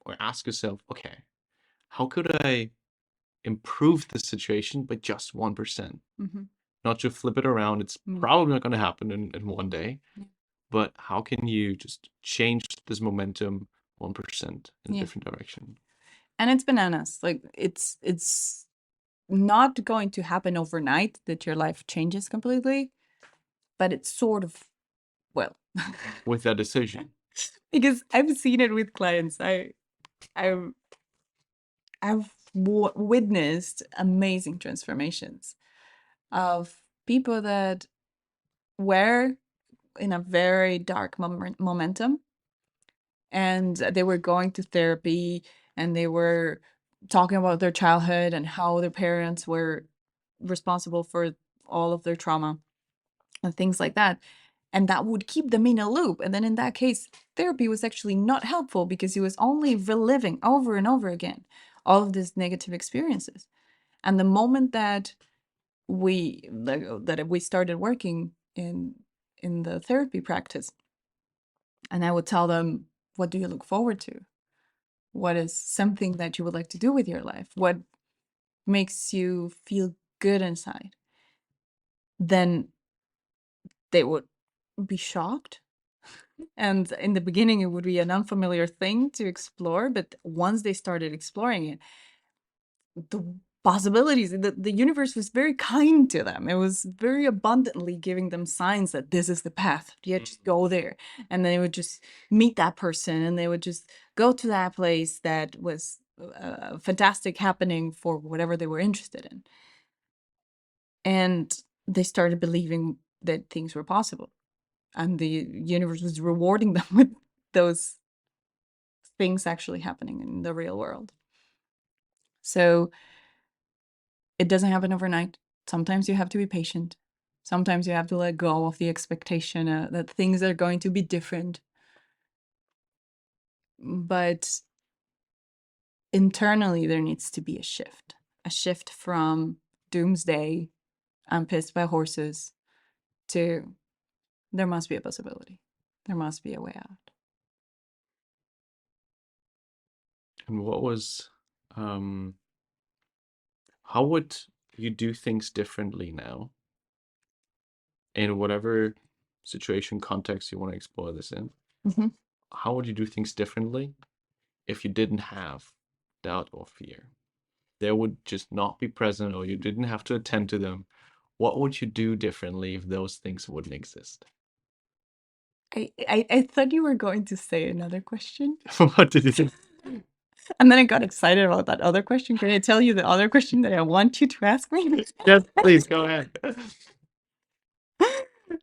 or ask yourself, okay, how could I improve the situation by just 1%? Mm-hmm. Not to flip it around. It's Mm. probably not going to happen in one day. Yeah. But how can you just change this momentum 1% in a Yeah. different direction? And it's bananas. Like it's not going to happen overnight that your life changes completely, but it's sort of, well, With that decision. because I've seen it with clients. I've witnessed amazing transformations of people that were in a very dark momentum, and they were going to therapy, and they were talking about their childhood and how their parents were responsible for all of their trauma and things like that. And that would keep them in a loop. And then in that case, therapy was actually not helpful, because he was only reliving over and over again all of these negative experiences. And the moment that we started working in the therapy practice, and I would tell them, what do you look forward to? What is something that you would like to do with your life? What makes you feel good inside? Then they would be shocked. And in the beginning, it would be an unfamiliar thing to explore. But once they started exploring it, the possibilities, the universe was very kind to them. It was very abundantly giving them signs that this is the path. Yeah, just go there. And they would just meet that person, and they would just go to that place that was fantastic happening for whatever they were interested in. And they started believing that things were possible. And the universe was rewarding them with those things actually happening in the real world. So it doesn't happen overnight. Sometimes you have to be patient. Sometimes you have to let go of the expectation that things are going to be different. But internally, there needs to be a shift from doomsday I'm pissed by horses, to there must be a possibility. There must be a way out. And what was, um, how would you do things differently now in whatever situation, context you want to explore this in? Mhm. How would you do things differently if you didn't have doubt or fear? They would just not be present, or you didn't have to attend to them. What would you do differently if those things wouldn't exist? I thought you were going to say another question. What did you think? And then I got excited about that other question. Can I tell you the other question that I want you to ask me? Yes, please go ahead.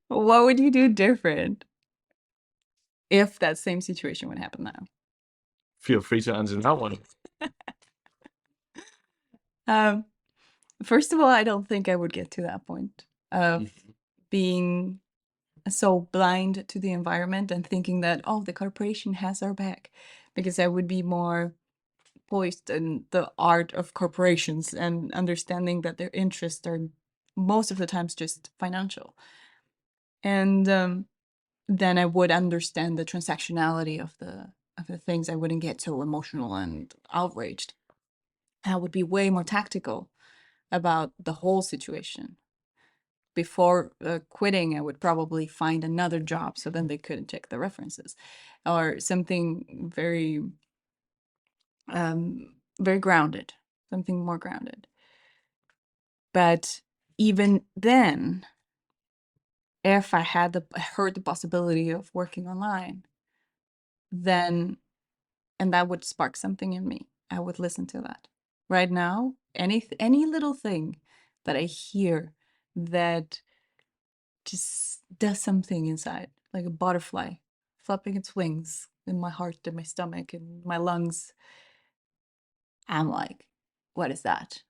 What would you do different if that same situation would happen now? Feel free to answer that one. Um, First of all, I don't think I would get to that point of being so blind to the environment and thinking that, oh, the corporation has our back, because I would be more poised in the art of corporations and understanding that their interests are most of the times just financial. And then I would understand the transactionality of the things. I wouldn't get so emotional and outraged. I would be way more tactical about the whole situation. Before quitting, I would probably find another job so then they couldn't check the references, or something very grounded, something more grounded. But even then, if I had heard the possibility of working online, then and that would spark something in me, I would listen to that. Right now, any little thing that I hear that just does something inside, like a butterfly flapping its wings in my heart and my stomach and my lungs, I'm like, what is that?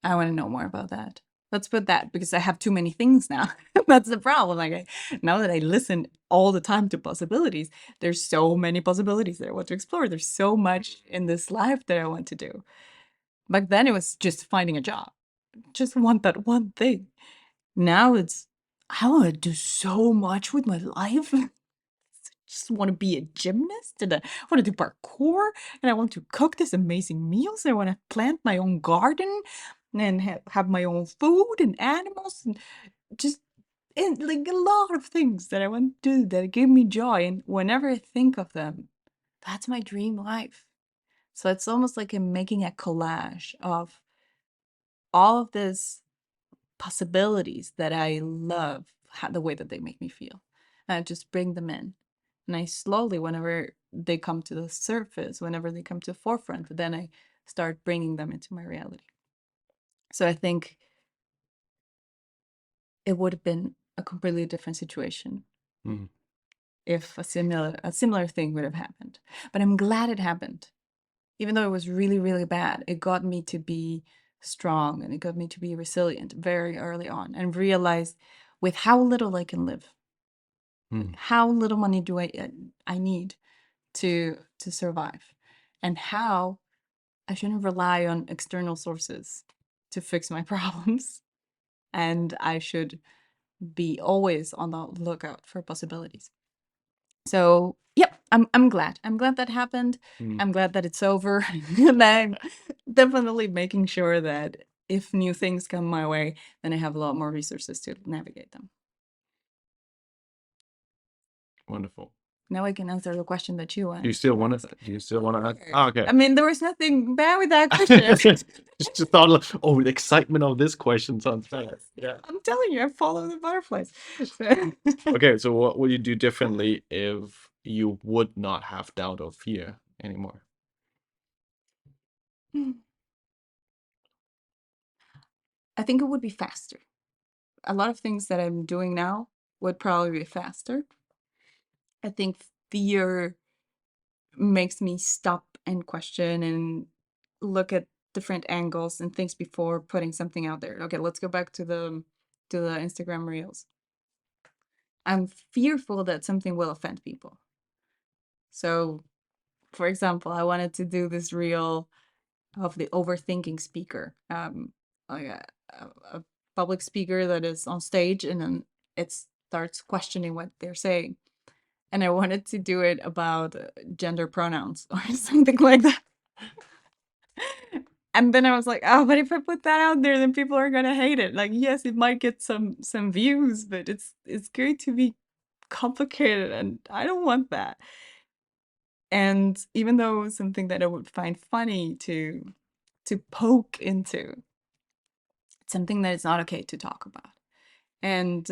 I want to know more about that. Let's put that, because I have too many things now. That's the problem. Like now that I listen all the time to possibilities, there's so many possibilities that I want to explore. There's so much in this life that I want to do. Back then it was just finding a job. Just want that one thing. Now it's I want to do so much with my life. Just want to be a gymnast, and I want to do parkour, and I want to cook these amazing meals. I want to plant my own garden and have my own food and animals, and just like a lot of things that I want to do that give me joy. And whenever I think of them, that's my dream life. So it's almost like I'm making a collage of all of these possibilities that I love, the way that they make me feel. And I just bring them in. And I slowly, whenever they come to the surface, whenever they come to the forefront, then I start bringing them into my reality. So I think it would have been a completely different situation Mm. if a similar thing would have happened. But I'm glad it happened. Even though it was really, really bad, it got me to be strong and it got me to be resilient very early on and realize with how little I can live. Mm. How little money do I need to survive, and how I shouldn't rely on external sources to fix my problems, and I should be always on the lookout for possibilities. So, yep, I'm glad. I'm glad that happened. Mm. I'm glad that it's over. And I'm definitely making sure that if new things come my way, then I have a lot more resources to navigate them. Wonderful. Now I can answer the question that you Do you want. still want to? Do you still want to? Oh, okay. I mean, there was nothing bad with that question. Just thought, like, oh, the excitement of this question sounds bad. Yeah. I'm telling you, I follow the butterflies. So- Okay, so what would you do differently if you would not have doubt or fear anymore? I think it would be faster. A lot of things that I'm doing now would probably be faster. I think fear makes me stop and question and look at different angles and things before putting something out there. Okay, let's go back to the Instagram reels. I'm fearful that something will offend people. So, for example, I wanted to do this reel of the overthinking speaker, like public speaker that is on stage and then it starts questioning what they're saying. And I wanted to do it about gender pronouns or something like that. And then I was like, oh, but if I put that out there, then people are gonna hate it. Like, yes, it might get some views, but it's going to be complicated, and I don't want that. And even though it was something that I would find funny to poke into, it's something that is not okay to talk about. And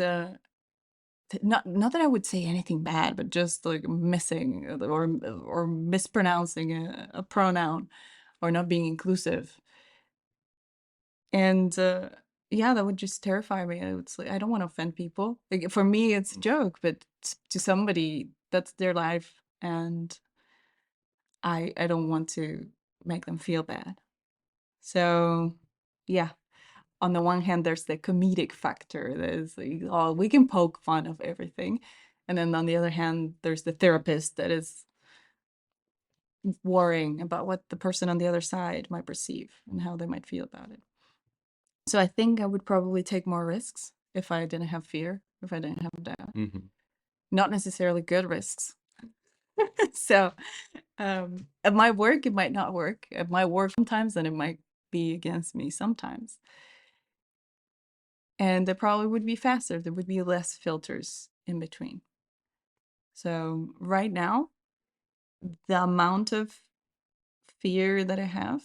not that I would say anything bad, but just like missing or mispronouncing a pronoun or not being inclusive. And yeah, that would just terrify me. I would say, I don't want to offend people. Like, for me, it's a joke, but to somebody, that's their life, and I don't want to make them feel bad. So yeah, on the one hand, there's the comedic factor. There's like, oh, we can poke fun of everything. And then on the other hand, there's the therapist that is worrying about what the person on the other side might perceive and how they might feel about it. So I think I would probably take more risks if I didn't have fear, if I didn't have doubt. Mm-hmm. Not necessarily good risks. So at my work, it might not work. It might work sometimes, and it might be against me sometimes. And it probably would be faster. There would be less filters in between. So right now, the amount of fear that I have,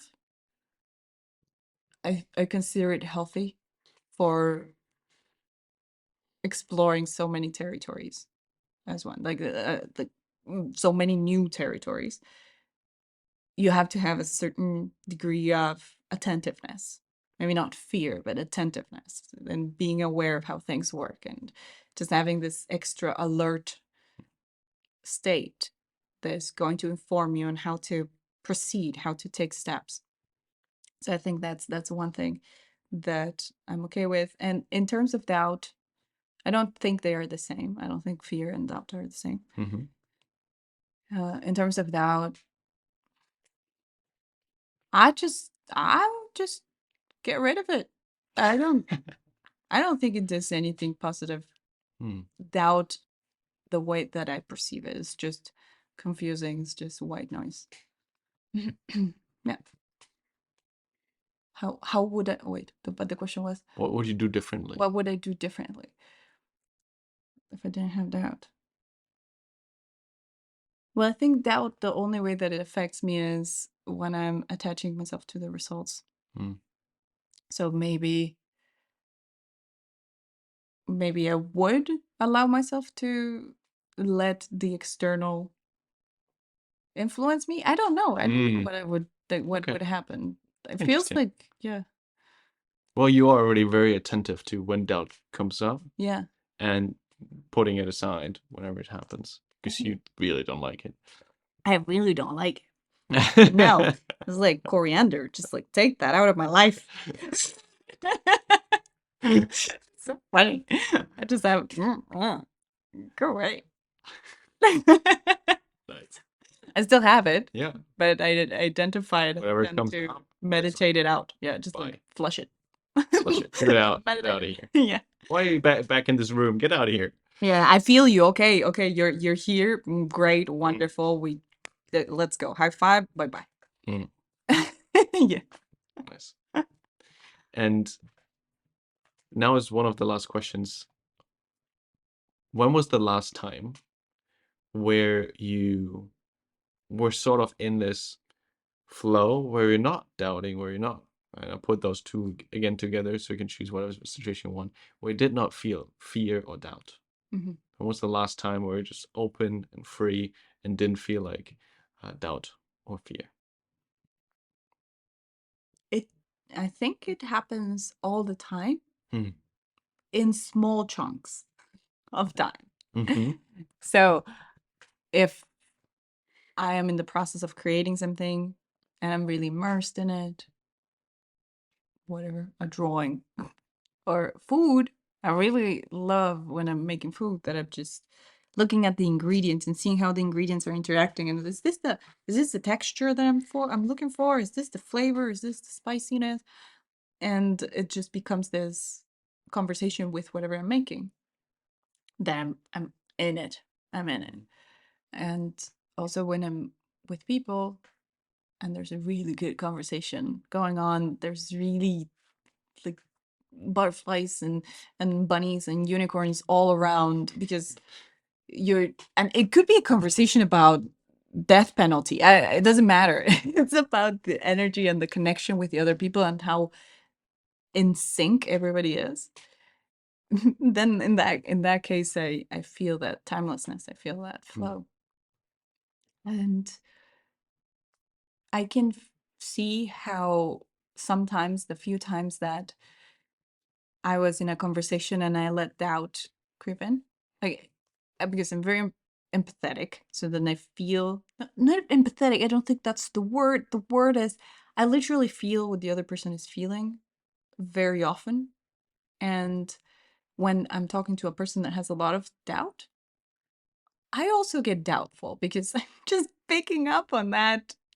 I consider it healthy for exploring so many territories as one. Like so many new territories. You have to have a certain degree of attentiveness. Maybe not fear, but attentiveness, and being aware of how things work, and just having this extra alert state that is going to inform you on how to proceed, how to take steps. So I think that's one thing that I'm okay with. And in terms of doubt, I don't think they are the same. I don't think fear and doubt are the same. Mm-hmm. In terms of doubt, I just get rid of it. I don't I don't think it does anything positive. Doubt, the way that I perceive it, is just confusing. It's just white noise. Yeah. How would I wait? But the question was, What would you do differently? what would I do differently if I didn't have doubt? Well, I think doubt, the only way that it affects me is when I'm attaching myself to the results. So maybe I would allow myself to let the external influence me. I don't know. I don't know what I would what Okay. would happen. It feels Interesting. like, yeah. Well, you are already very attentive to when doubt comes up Yeah. and putting it aside whenever it happens because you really don't like it. I really don't like it. No, it's like coriander. Just like take that out of my life. So funny. I just have go away. Nice. I still have it. Yeah. But I identified Whatever and comes to up, meditate it out. Yeah, just bye. like flush it. Flush it. Get it out. Get out of here. Yeah. Why are you back in this room? Get out of here. Yeah, I feel you. Okay, you're here. Great, wonderful. Let's go. High five. Bye bye. Yeah. Nice. And now is one of the last questions. When was the last time where you were sort of in this flow where you're not doubting, where you're not, and I put those two again together so you can choose whatever situation you want, where you did not feel fear or doubt? Mhm. When was the last time where you're just open and free and didn't feel like doubt or fear? I think it happens all the time Hmm. in small chunks of time. Mm-hmm. So if I am in the process of creating something and I'm really immersed in it, whatever, a drawing or food, I really love when I'm making food that I'm just looking at the ingredients and seeing how the ingredients are interacting. And is this the texture that I'm looking for? Is this the flavor? Is this the spiciness? And it just becomes this conversation with whatever I'm making, then I'm in it. I'm in it. And also when I'm with people and there's a really good conversation going on, there's really like butterflies and bunnies and unicorns all around, because you're, and it could be a conversation about death penalty. It doesn't matter. It's about the energy and the connection with the other people and how in sync everybody is. Then in that case, I feel that timelessness. I feel that flow. And I can see how sometimes the few times that I was in a conversation and I let doubt creep in, like, because I'm very empathetic. So then I feel not empathetic. I don't think that's the word. The word is I literally feel what the other person is feeling very often. And when I'm talking to a person that has a lot of doubt, I also get doubtful because I'm just picking up on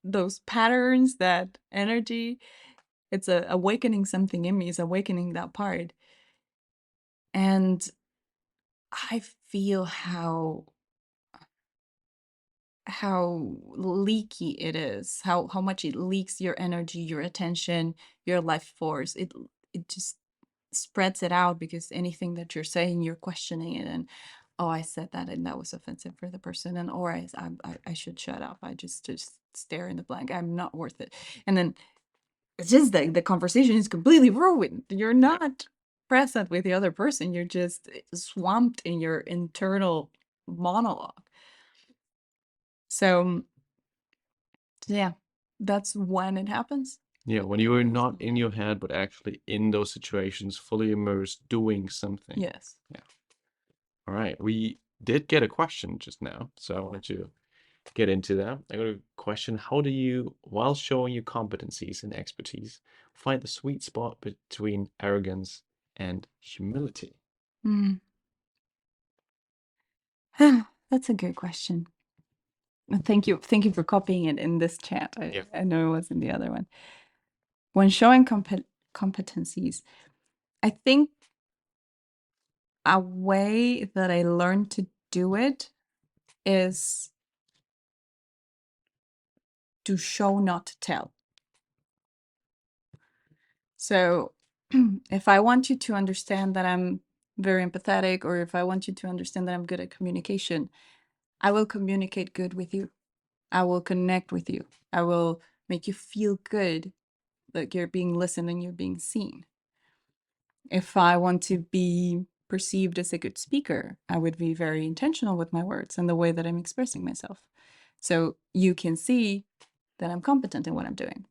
those patterns, that energy. It's awakening something in me. It's awakening that part. And I feel how leaky it is, how much it leaks your energy, your attention, your life force. It just spreads it out, because anything that you're saying, you're questioning it, and oh, I said that and that was offensive for the person, and or I should shut up. I just stare in the blank. I'm not worth it. And then it's just the conversation is completely ruined. You're not present with the other person. You're just swamped in your internal monologue. So yeah, that's when it happens. Yeah, when you are not in your head, but actually in those situations, fully immersed, doing something. Yes. Yeah. All right. We did get a question just now, so I wanted to get into that. I got a question. How do you, while showing your competencies and expertise, find the sweet spot between arrogance and humility? Mm. That's a good question. Thank you for copying it in this chat. Yeah. I know it was in the other one. When showing competencies, I think a way that I learned to do it is to show, not to tell. So if I want you to understand that I'm very empathetic, or if I want you to understand that I'm good at communication, I will communicate good with you. I will connect with you. I will make you feel good, that you're being listened and you're being seen. If I want to be perceived as a good speaker, I would be very intentional with my words and the way that I'm expressing myself. So you can see that I'm competent in what I'm doing.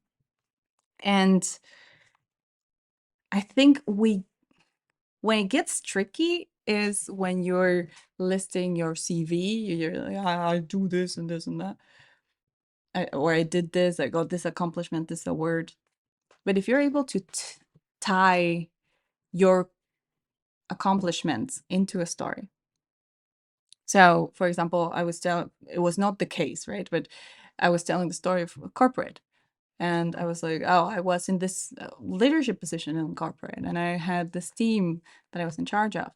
And I think when it gets tricky is when you're listing your CV, you're like, I do this and this and that. Or I did this, I got this accomplishment, this award. But if you're able to tie your accomplishments into a story. So, for example, it was not the case, right? But I was telling the story of a corporate. And I was like, oh, I was in this leadership position in corporate, and I had this team that I was in charge of.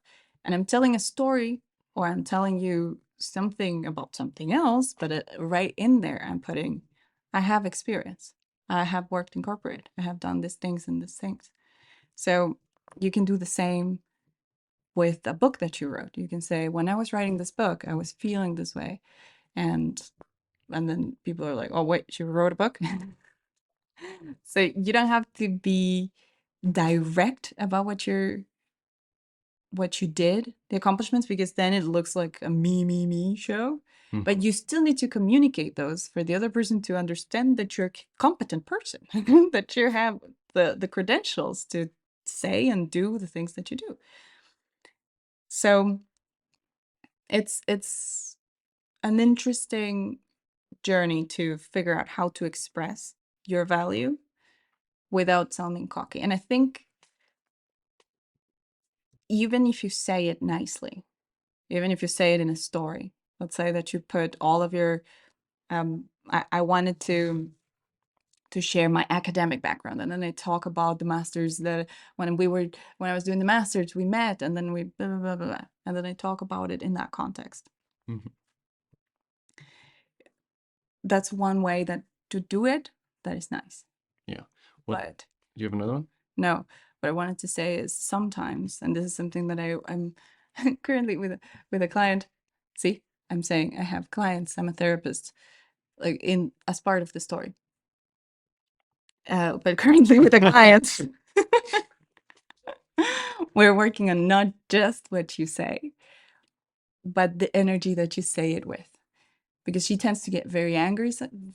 And I'm telling a story, or I'm telling you something about something else, but right in there, I'm putting, I have experience. I have worked in corporate. I have done these things and these things. So you can do the same with a book that you wrote. You can say, when I was writing this book, I was feeling this way. And then people are like, oh, wait, she wrote a book? So you don't have to be direct about what you did, the accomplishments, because then it looks like a me show. But you still need to communicate those for the other person to understand that you're a competent person, that you have the credentials to say and do the things that you do. So it's an interesting journey to figure out how to express your value without sounding cocky. And I think even if you say it nicely, even if you say it in a story, let's say that you put all of your, I wanted to share my academic background, and then I talk about the masters that when I was doing the masters we met, and then we blah blah blah blah, blah, and then I talk about it in that context. Mhm. That's one way that to do it that is nice. Yeah. What? But Do you have another one? no, what I wanted to say is sometimes, and this is something that I'm currently with a client. See, I'm saying I have clients. I'm a therapist, like in as part of the story. But currently with a client, we're working on not just what you say, but the energy that you say it with. Because she tends to get very angry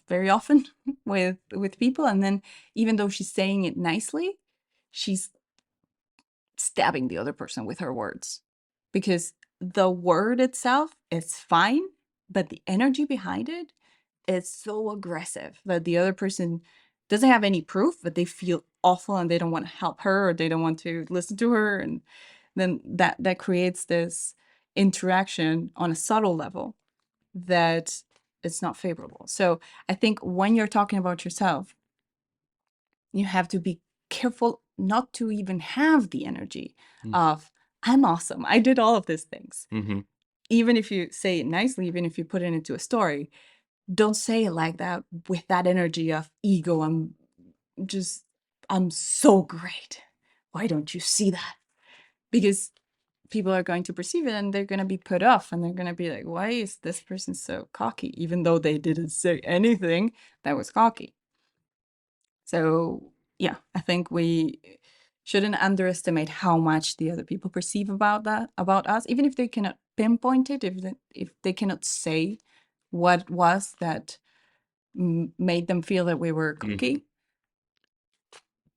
very often with people, and then even though she's saying it nicely, she's stabbing the other person with her words. Because the word itself is fine, but the energy behind it is so aggressive that the other person doesn't have any proof, but they feel awful and they don't want to help her, or they don't want to listen to her, and then that creates this interaction on a subtle level that it's not favorable. So I think when you're talking about yourself, you have to be careful not to even have the energy of, I'm awesome, I did all of these things. Mm-hmm. Even if you say it nicely, even if you put it into a story, don't say it like that with that energy of ego. I'm so great. Why don't you see that? Because people are going to perceive it and they're going to be put off, and they're going to be like, why is this person so cocky? Even though they didn't say anything that was cocky. So yeah, I think we shouldn't underestimate how much the other people perceive about us, even if they cannot pinpoint it, if they cannot say what it was that made them feel that we were cocky.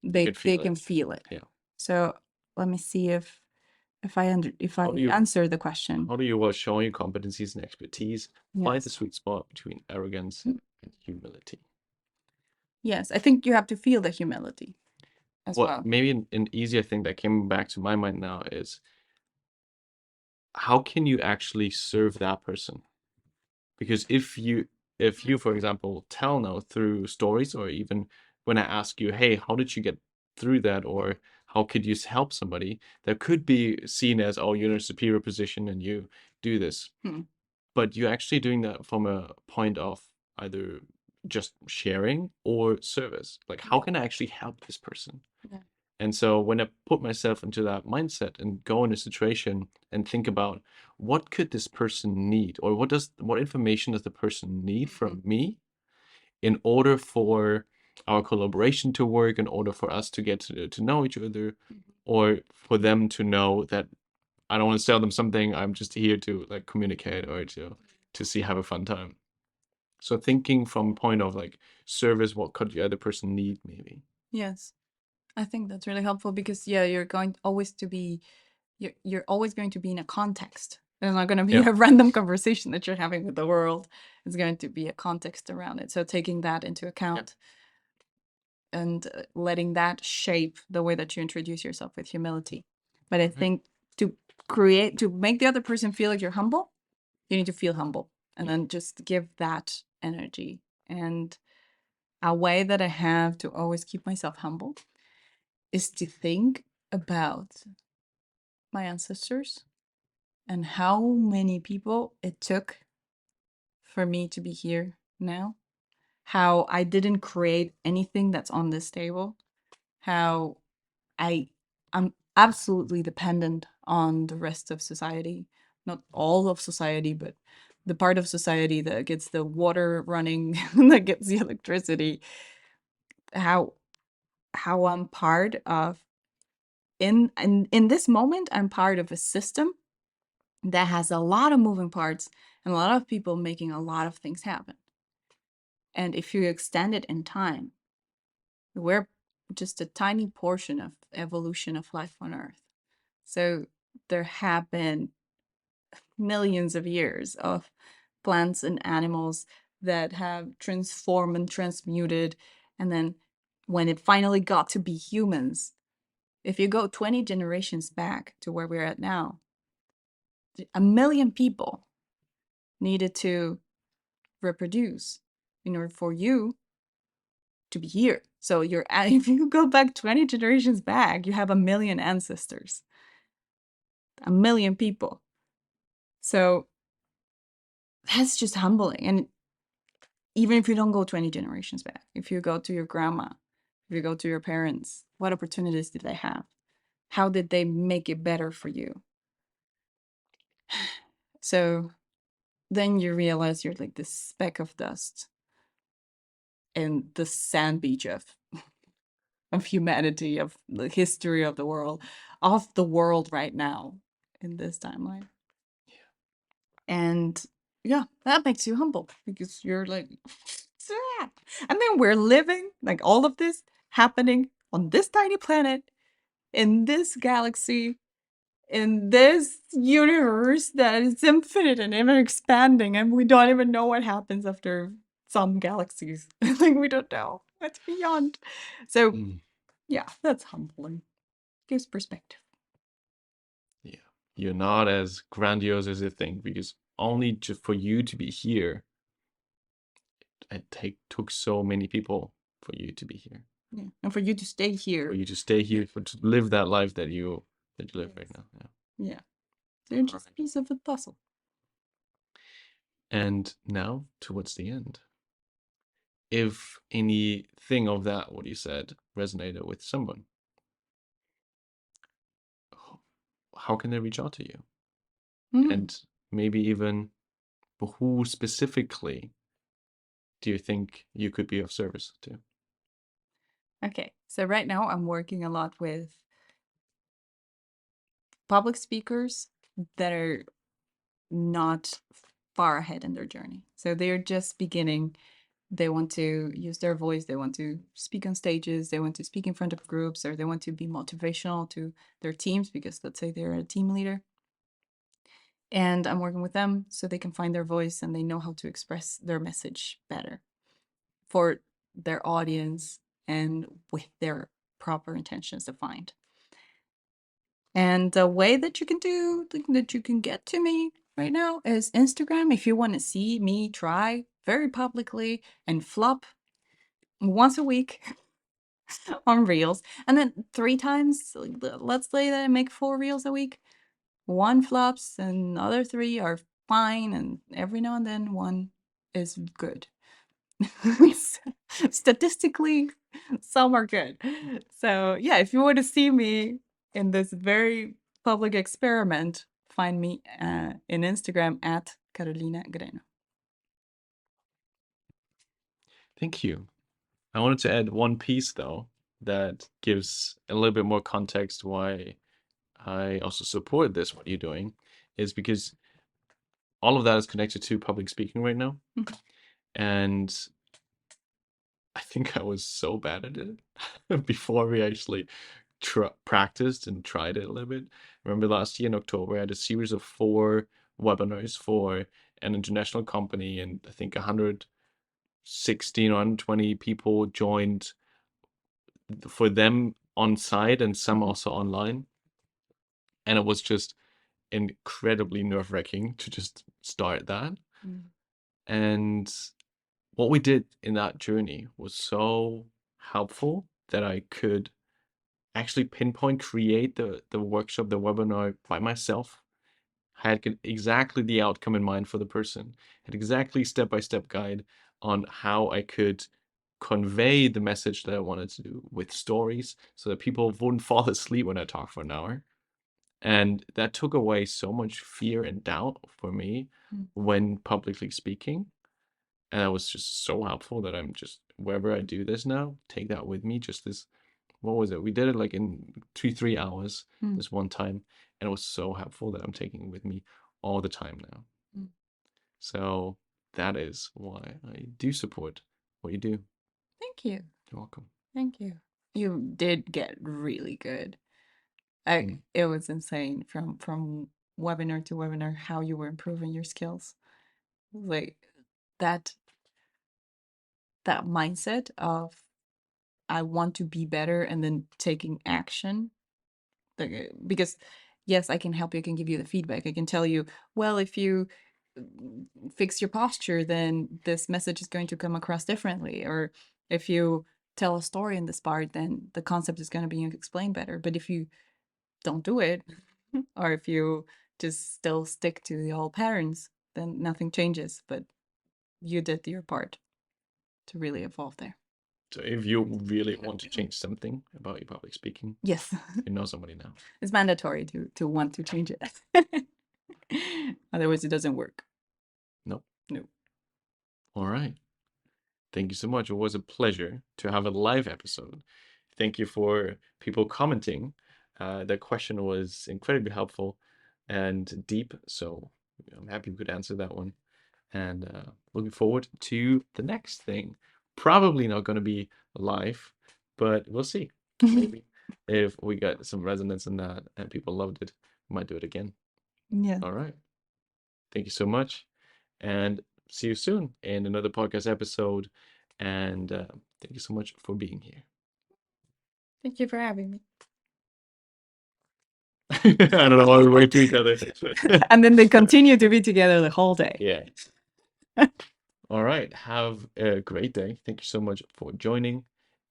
They can feel it. Yeah. So let me see if I answer the question. How do you, while showing your competencies and expertise, find Yes. the sweet spot between arrogance and humility? Yes, I think you have to feel the humility as well. Maybe an easier thing that came back to my mind now is, how can you actually serve that person? Because if you, for example, tell now through stories, or even when I ask you, hey, how did you get through that, or how could you help somebody, that could be seen as, oh, you're in a superior position and you do this. But you're actually doing that from a point of either just sharing or service. Like, how can I actually help this person? Yeah. And so when I put myself into that mindset and go in a situation and think about, what could this person need, or what information does the person need from me in order for our collaboration to work, in order for us to get to know each other, or for them to know that I don't want to sell them something, I'm just here to like communicate, or to see, have a fun time. So thinking from point of like service, what could the other person need maybe? Yes. I think that's really helpful because you're always going to be in a context. There's not going to be a random conversation that you're having with the world. It's going to be a context around it. So taking that into account and letting that shape the way that you introduce yourself with humility. But I think to make the other person feel like you're humble, you need to feel humble, and then just give that energy. And a way that I have to always keep myself humble is to think about my ancestors and how many people it took for me to be here now. How I didn't create anything that's on this table. How I'm absolutely dependent on the rest of society. Not all of society, but the part of society that gets the water running, that gets the electricity. How I'm part of in this moment, I'm part of a system that has a lot of moving parts and a lot of people making a lot of things happen. And if you extend it in time, we're just a tiny portion of evolution of life on Earth. So there have been millions of years of plants and animals that have transformed and transmuted. And then when it finally got to be humans, if you go 20 generations back to where we're at now, 1 million people needed to reproduce in order for you to be here. So if you go back 20 generations back, you have a million ancestors, a million people. So that's just humbling. And even if you don't go 20 generations back, if you go to your grandma, if you go to your parents, what opportunities did they have? How did they make it better for you? So then you realize you're like this speck of dust in the sand beach of humanity, of the history of the world right now in this timeline. And yeah, that makes you humble because you're like, and then we're living like all of this happening on this tiny planet, in this galaxy, in this universe that is infinite and ever expanding, and we don't even know what happens after some galaxies. Like, we don't know what's beyond. So yeah, that's humbling. Gives perspective. Yeah. You're not as grandiose as you think, because only just for you to be here, it took so many people for you to be here. Yeah. And for you to stay here. For you to stay here, to live that life that you live right now. Yeah. Yeah. So you're just a piece of the puzzle. And now, towards the end, if anything of that, what you said, resonated with someone, how can they reach out to you? And maybe even who specifically do you think you could be of service to? Okay, so right now I'm working a lot with public speakers that are not far ahead in their journey. So they're just beginning. They want to use their voice, they want to speak on stages, they want to speak in front of groups, or they want to be motivational to their teams because let's say they're a team leader. And I'm working with them so they can find their voice and they know how to express their message better for their audience and with their proper intentions defined. And the way that you can get to me right now is Instagram. If you want to see me try very publicly and flop once a week on reels, and then 3 times, let's say that I make 4 reels a week. 1 flops and the other 3 are fine, and every now and then 1 is good. Statistically, some are good. So yeah, if you want to see me in this very public experiment, find me in Instagram at Carolina Greno. Thank you. I wanted to add one piece, though, that gives a little bit more context why I also support this, what you're doing, is because all of that is connected to public speaking right now. And I think I was so bad at it before we actually practiced and tried it a little bit. Remember last year in October, I had a series of 4 webinars for an international company, and I think 116 or 120 people joined for them on site and some also online. And it was just incredibly nerve-wracking to just start that. And what we did in that journey was so helpful that I could actually pinpoint, create the workshop, the webinar by myself. I had exactly the outcome in mind for the person, had exactly step-by-step guide on how I could convey the message that I wanted to do with stories so that people wouldn't fall asleep when I talk for an hour. And that took away so much fear and doubt for me when publicly speaking. And that was just so helpful that I'm just, wherever I do this now, take that with me. Just this, what was it? We did it like in 3 hours this one time. And it was so helpful that I'm taking it with me all the time now. So that is why I do support what you do. Thank you. You're welcome. Thank you. You did get really good. It was insane from webinar to webinar how you were improving your skills. Like that mindset of I want to be better and then taking action. Because yes, I can help you, I can give you the feedback. I can tell you, well, if you fix your posture, then this message is going to come across differently. Or if you tell a story in this part, then the concept is going to be explained better. But if you don't do it, or if you just still stick to the old patterns, then nothing changes. But you did your part to really evolve there. So if you really want to change something about your public speaking, Yes, you know somebody now. it's mandatory to want to change it. Otherwise, it doesn't work. Nope. No. All right. Thank you so much. It was a pleasure to have a live episode. Thank you for people commenting. The question was incredibly helpful and deep, so I'm happy we could answer that one. And looking forward to the next thing. Probably not going to be live, but we'll see. Maybe if we got some resonance in that and people loved it, we might do it again. Yeah. All right. Thank you so much. And see you soon in another podcast episode. And thank you so much for being here. Thank you for having me. I don't know why we wait to each other. And then they continue to be together the whole day. Yeah. All right. Have a great day. Thank you so much for joining.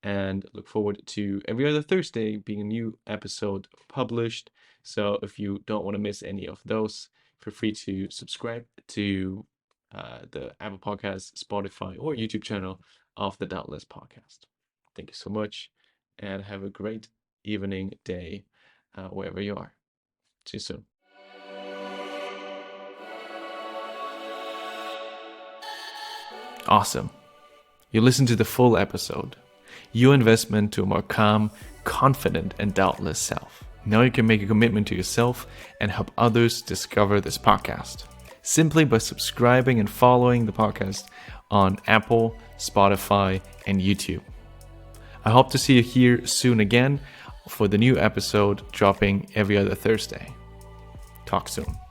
And look forward to every other Thursday being a new episode published. So if you don't want to miss any of those, feel free to subscribe to the Apple Podcast, Spotify, or YouTube channel of the Doubtless Podcast. Thank you so much, and have a great evening, day, wherever you are. See you soon. Awesome. You listened to the full episode. Your investment to a more calm, confident, and doubtless self. Now you can make a commitment to yourself and help others discover this podcast. Simply by subscribing and following the podcast on Apple, Spotify, and YouTube. I hope to see you here soon again for the new episode dropping every other Thursday. Talk soon.